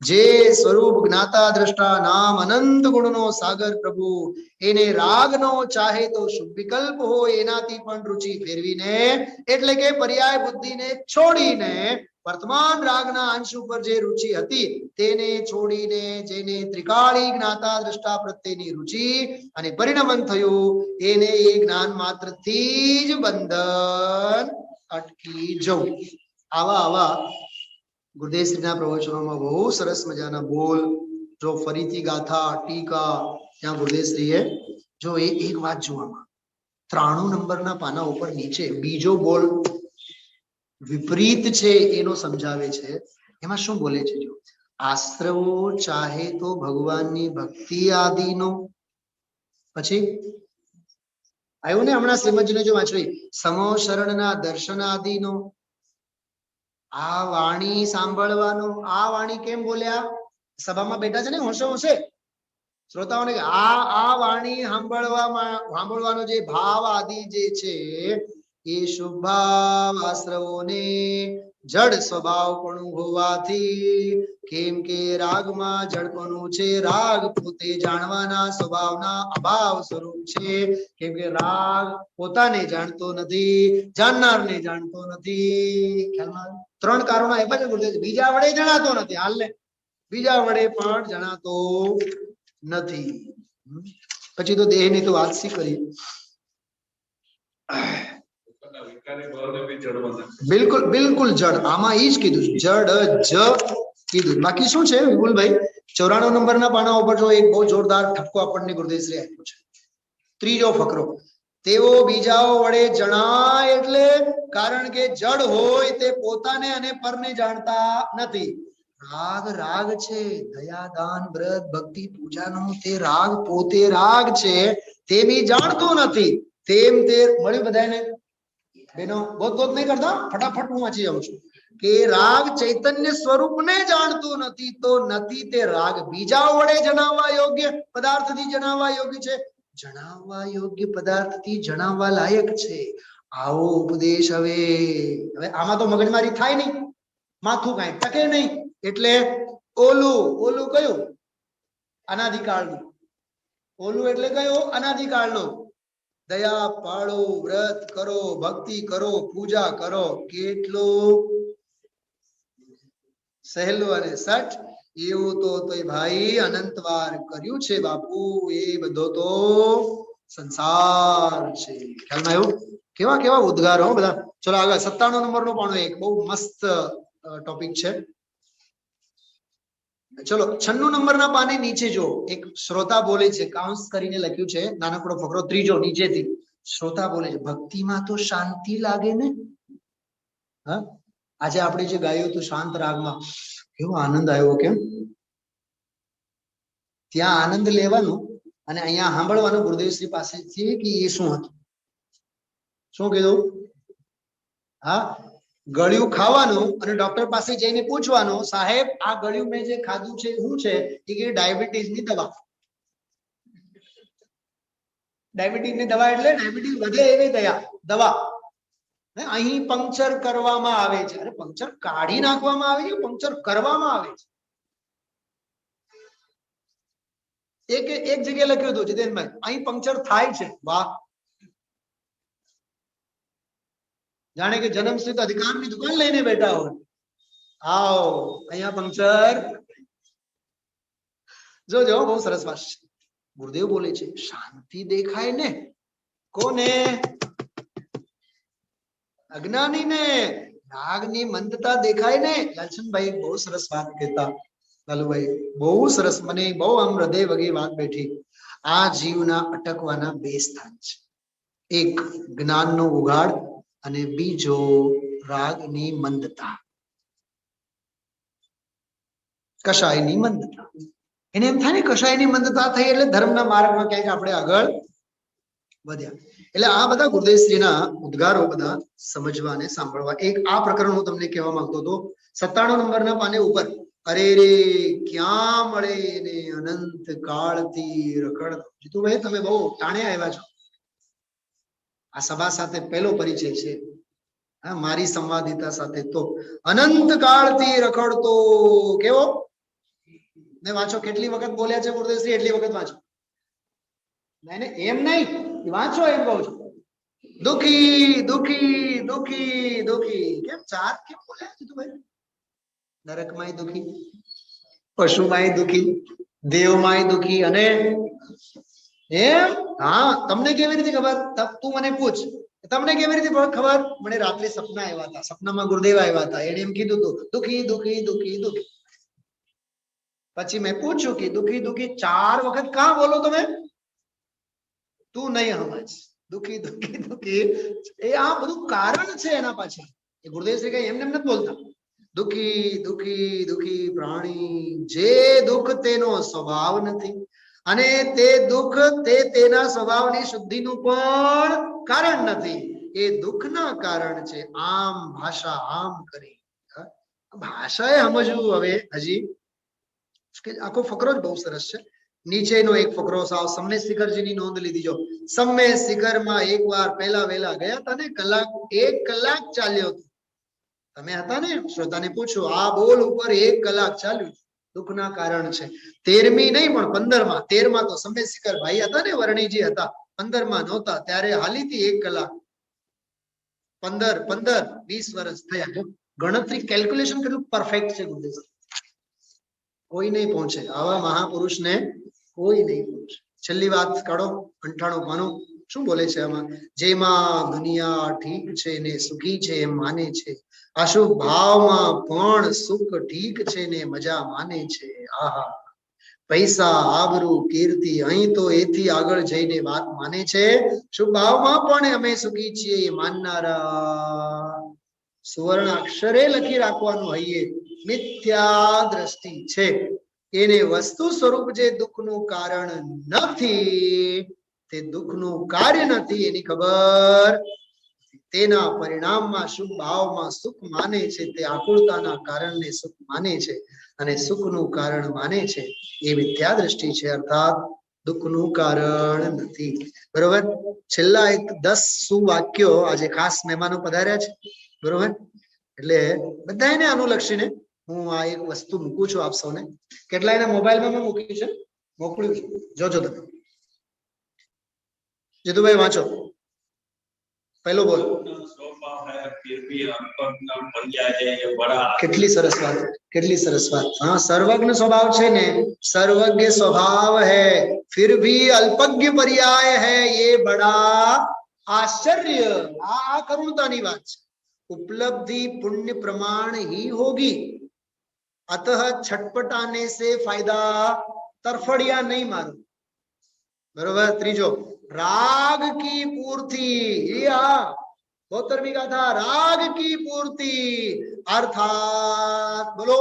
જે સ્વરૂપ જ્ઞાતા દ્રષ્ટા નામ અનંત ગુણનો સાગર પ્રભુ, એને રાગનો ચાહે તો શુભ વિકલ્પ હોય એનાથી પણ રુચિ ફેરવીને, એટલે કે પર્યાય બુદ્ધિને છોડીને વર્તમાન રાગના અંશ ઉપર જે રુચિ હતી તેને છોડીને જેને ત્રિકાળી જ્ઞાતા દ્રષ્ટા પ્રત્યેની રુચિ અને પરિણમન થયું, એને એ જ્ઞાન માત્રથી જ બંધન અટકી જવું. આવા ગુરુદેવશ્રીના પ્રવચનોમાં બહુ સરસ મજાના બોલ જો ફરીથી ગાથા ટીકા ત્યાં ગુરુદેવશ્રીએ જો એક વાત જોવામાં 93 નંબરના પાના ઉપર નીચે બીજો બોલ વિપરીત છે એનો સમજાવે છે. એમાં શું બોલે છે? જો આશ્રવો ચાહે તો ભગવાનની ભક્તિ આદિનો, પછી આવ્યું ને હમણાં શ્રીમદજીને જો વાંચવી, સમો શરણના દર્શન આદિનો, આ વાણી સાંભળવાનો. આ વાણી કેમ બોલ્યા? સભામાં બેઠા છે ને હોશે શ્રોતાઓને, આ વાણી સાંભળવાનો જે ભાવ આદિ જે છે એ શુભ ભાવ આશ્રવોને જડ સ્વભાવપણું હોવાથી, કેમ કે રાગમાં જડપણું છે. રાગ પોતે જાણવાના સ્વભાવના અભાવ સ્વરૂપ છે. કેમ કે રાગ પોતાને જાણતો નથી, જાણનારને જાણતો નથી. ખ્યાલમાં 3 કારણો આપ્યા છે ગુરુદેવ. બીજા વડે જણાતો નથી. હાલ ને બીજા વડે પણ જણાતો નથી. પછી તો દેહની તો વાત શી કરી. બિલકુલ બિલકુલ જડ, આમાં ઈ જ કીધું જડ જ કીધું. બાકી શું છે વિપુલભાઈ, 94 નંબરના પાના ઉપર જો એક બહુ જોરદાર ઠપકો આપણને ગુરુદેવશ્રી આપ્યો છે. ત્રીજો ફકરો, તેઓ બીજાઓ વડે જણાય એટલે કારણ કે જડ હોય તે પોતાને અને પરને જાણતા નથી. રાગ રાગ છે, દયા દાન વ્રત ભક્તિ પૂજાનો તે રાગ પોતે રાગ છે, તે બી જાણતું નથી. તેમ તે મળ્યું બધાને બેનો? ગોત ગોત નહીં કરતા, ફટાફટ હું વાંચી જાઉં છું કે રાગ ચૈતન્ય સ્વરૂપને જાણતું નથી તો નથી તે રાગ બીજાઓ વડે જણાવવા યોગ્ય પદાર્થથી જણાવવા યોગ્ય છે. જણાવવા યોગ્ય પદાર્થથી જણાવવા લાયક છે. આવો ઉપદેશ હવે આમાં તો મગજમારી થાય નહીં, માથું કાંઈ ટકે નહીં. એટલે ઓલું ઓલું કયું? અનાદિકાળનું. ઓલું એટલે કયું? અનાદિકાળનું. દયા પાળો, વ્રત કરો, ભક્તિ કરો, પૂજા કરો. કેટલું સહેલું અને સઠ એવું તો ભાઈ અનંતવાર કર્યું છે બાપુ. એ બધો તો સંસાર છે. ખ્યાલમાં આવ્યું? કેવા કેવા ઉદ્ગારો બધા. ચલો આગળ 97 નંબરનો પણ એક બહુ મસ્ત ટોપિક છે. ચલો 96 નંબરના પાને નીચે જો એક શ્રોતા બોલે છે, કાઉન્સ કરીને લખ્યું છે, નાનકડો ફકરો ત્રીજો નીચેથી. શ્રોતા બોલે છે, ભક્તિમાં તો શાંતિ લાગે ને. હા, આજે આપણે જે ગાયું હતું શાંત રાગમાં, કેવો આનંદ આવ્યો. કેમ? ત્યાં આનંદ લેવાનું અને અહીંયા સાંભળવાનું ગુરુદેવશ્રી પાસેથી કે એ શું હતું. શું કીધું? હા, ગળ્યું ખાવાનું અને ડોક્ટર પાસે જઈને પૂછવાનું, સાહેબ આ ગળ્યું મેં જે ખાધું છે શું છે? એ કે ડાયાબિટીસ ની દવા. ડાયાબિટીસ ની દવા એટલે ડાયાબિટીસ વધે એવી દવા. અહીં પંક્ચર કરવામાં આવે છે. અરે પંક્ચર કાઢી નાખવામાં આવે છે, પંક્ચર કરવામાં આવે છે. એક જગ્યાએ લખ્યું હતું જીતેનભાઈ, અહીં પંક્ચર થાય છે. વાહ, જાણે કે જન્મસિદ્ધ અધિકારની દુકાન લઈને બેઠા હોય. આવો અહીંયા પંક્ચર. જોજો બહુ સરસ વાત છે. ગુરુદેવ બોલે છે શાંતિ દેખાય ને કોને? અજ્ઞાની ને. રાગની મંદતા દેખાય ને. લાલચંદભાઈ બહુ સરસ વાત કહેતા. લાલુભાઈ બહુ સરસ, મને બહુ આમ હૃદય વગી વાત બેઠી. આ જીવના અટકવાના બે સ્થાન છે. એક જ્ઞાનનો ઉઘાડ અને બીજો રાગની મંદતા, કશાયની મંદતા. એને એમ થાય ને કશાયની મંદતા થઈ એટલે ધર્મના માર્ગમાં ક્યાંક આપણે આગળ વધ્યા. એટલે આ બધા ગુરુદેવશ્રીના ઉદ્ગારો બધા સમજવા અને સાંભળવા. એક આ પ્રકરણ હું તમને કહેવા માંગતો હતો 97 નંબરના પાને ઉપર. અરે રે ક્યાં મળે ને અનંત કાળથી રખડ. જીતુભાઈ તમે બહુ ટાણે આવ્યા છો. આ સભા સાથે પહેલો પરિચય છે મારી સંવાદિતા સાથે. તો અનંત કાળથી રખડતો કેવો ને વાંચો. કેટલી વખત બોલ્યા છે ગુરુદેવશ્રી એટલી વખત વાંચો. નહીં એમ નહીં, વાંચો એમ કહું છું. દુખી દુખી દુખી દુખી. કેમ ચાર કેમ બોલ્યા જીતુભાઈ? નરકમાંય દુખી, પશુમાંય દુખી, દેવમાંય દુખી અને એમ. હા, તમને કેવી રીતે ખબર? તું મને પૂછ, તમને કેવી રીતે ખબર? મને રાત્રે સપના આવ્યા હતા, સપનામાં ગુરુદેવ આવ્યા હતા. એને એમ કીધું હતું દુખી દુખી દુખી દુખી. પછી મેં પૂછ્યું કે દુખી દુખી 4 વખત કાં બોલો તમે? તું નહીં સમજ. દુખી દુખી દુખી એ આ બધું કારણ છે એના પાછળ. એ ગુરુદેવશ્રી કઈ એમને નથી બોલતા. દુખી દુખી દુખી પ્રાણી, જે દુઃખ તેનો સ્વભાવ નથી અને તે દુઃખ તેના સ્વભાવની શુદ્ધિનું પણ કારણ નથી. એ દુઃખના કારણ છે. આમ ભાષા આમ કરી. ભાષાએ સમજવું હવે હજી આખો ફકરો જ બહુ સરસ છે. નીચેનો એક ફકરો સાવ સમ્મેશ શિખરજીની નોંધ લીધી. જો સમ્મેશ શિખરમાં એકવાર પહેલા વેલા ગયા હતા ને, 1 કલાક ચાલ્યો હતો. તમે હતા ને, શ્રોતાને પૂછો આ બોલ ઉપર 1 કલાક ચાલ્યું. દુઃખના કારણ છે. 13મી નહીં પણ 15માં. 13માં તો સમ્મેશ શિખર ભાઈ હતા ને, વર્ણીજી હતા. 15માં નહોતા ત્યારે હાલીથી 1 કલાક. 15 20 વર્ષ થયા. જો ગણતરી કેલ્ક્યુલેશન કેટલું પરફેક્ટ છે ગુરુદેવ. કોઈ નહીં પહોંચે આવા મહાપુરુષને, કોઈ નહીં પહોંચે. છેલ્લી વાત કાઢો 98 પાનું. શું બોલે છે આમાં? જેમાં દુનિયા ઠીક છે ને સુખી છે એમ માને છે, અશુભ ભાવમાં પણ સુખ ઠીક છે ને મજા માને છે. આહા, પૈસા, આબરૂ, કીર્તિ અહીં તો એથી આગળ જઈને વાત માને છે. શુભ ભાવમાં પણ અમે સુખી છીએ એ માનનારા સુવર્ણ અક્ષરે લખી રાખવાનું હૈયે મિથ્યા દ્રષ્ટિ છે. એને વસ્તુ સ્વરૂપ જે દુઃખનું કારણ નથી, તે દુઃખનું કાર્ય નથી એની ખબર. તેના પરિણામમાં શુભ ભાવમાં સુખ માને છે, તે આકુળતાના કારણને સુખ માને છે અને સુખનું કારણ માને છે એ મિથ્યા દ્રષ્ટિ છે, અર્થાત દુઃખનું કારણ નથી. બરોબર. છેલ્લા એક 10 સુવાક્યો આજે ખાસ મહેમાનો પધાર્યા છે. બરોબર. એટલે બધાને અનુલક્ષીને હું આ એક વસ્તુ મૂકું છું આપ સૌને. કેટલાયના મોબાઈલમાં મેં મૂકી છે, મોકલ્યું છે, જોજો તમે. જીતુભાઈ વાંચો. પહેલો બોલ. કેટલી સરસ વાત, કેટલી સરસ વાત. હા, સર્વજ્ઞ સ્વભાવ છે ને, સર્વज्ञ स्वभाव है फिर भी अल्पज्ञ पर्याय है ये बड़ा आश्चर्य. આ કરુણતાની વાત છે. उपलब्धि पुण्य प्रमाण ही होगी, अतः छटपटाने से फायदा तरफड़िया नहीं मारो. बरोबर. ત્રીજો, राग की पूर्ति, या 72वीं गाथा, राग की पूर्ति अर्थात बोलो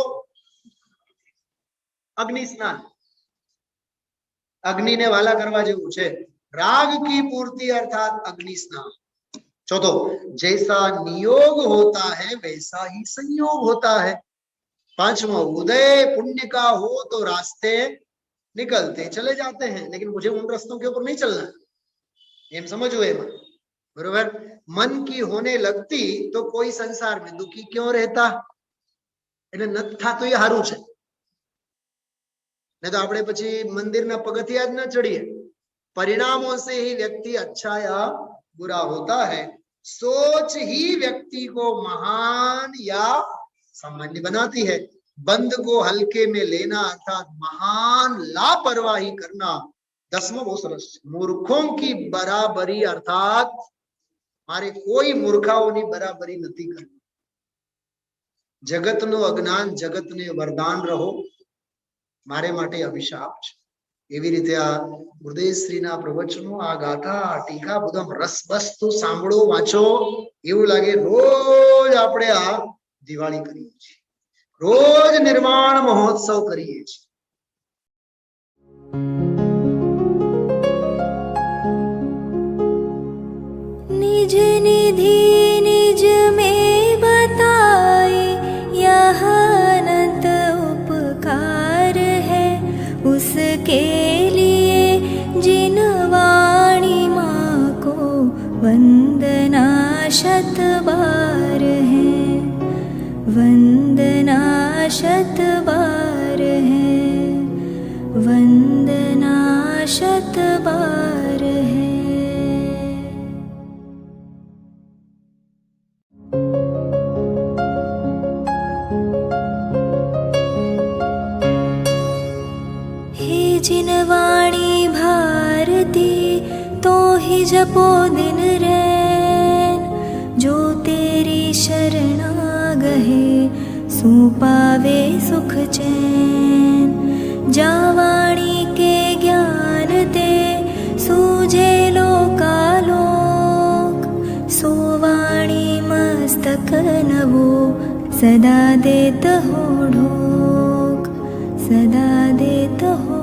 अग्नि स्नान. अग्नि ने वाला કરવા જેવું છે. राग की पूर्ति अर्थात अग्नि स्नान. चौथो, जैसा नियोग होता है वैसा ही संयोग होता है. पांचवा, उदय पुण्य का हो तो रास्ते निकलते चले जाते हैं, लेकिन मुझे उन रास्तों के ऊपर नहीं चलना है. एम समझो एम. बरोबर. मन की होने लगती तो कोई संसार में दुखी क्यों रहता? એટલે નથી થાતું એ સારું છે. नहीं तो આપણે પછી મંદિરના પગથિયા જ ન ચડીએ. परिणामों से ही व्यक्ति अच्छा या बुरा होता है. सोच ही व्यक्ति को महान या सामान्य बनाती है. बंद को हल्के में लेना अर्थात महान लापरवाही करना. 10वां बहुत सरस, मूर्खों की बराबरी अर्थात मारे कोई मूर्खाओनी बराबरी नहीं करनी. जगत नो अज्ञान जगत ने वरदान रहो, मारे माटे अभिशाप छे. એવી રીતે આ ગુરુદેવશ્રીના પ્રવચનો, આ ગાથા, આ ટીકા બધું રસબસ તો સાંભળો, વાંચો. એવું લાગે રોજ આપણે આ દિવાળી કરીએ છીએ, રોજ નિર્વાણ મહોત્સવ કરીએ છીએ. निज निधि निज में बताए यह अनंत उपकार है, उसके लिए जिन वाणी माँ को वंदना शत बार है, वंदना शत बार है, वंदना शत बार है. जिन वाणी भारती तो ही जपो दिन रैन, जो तेरी शरणा गहे सो पावे सुख चैन. जा वाणी के ज्ञान ते सूझे लोकालोक, सो वाणी मस्तक नवो सदा देत हो ढोक, सदा देत हो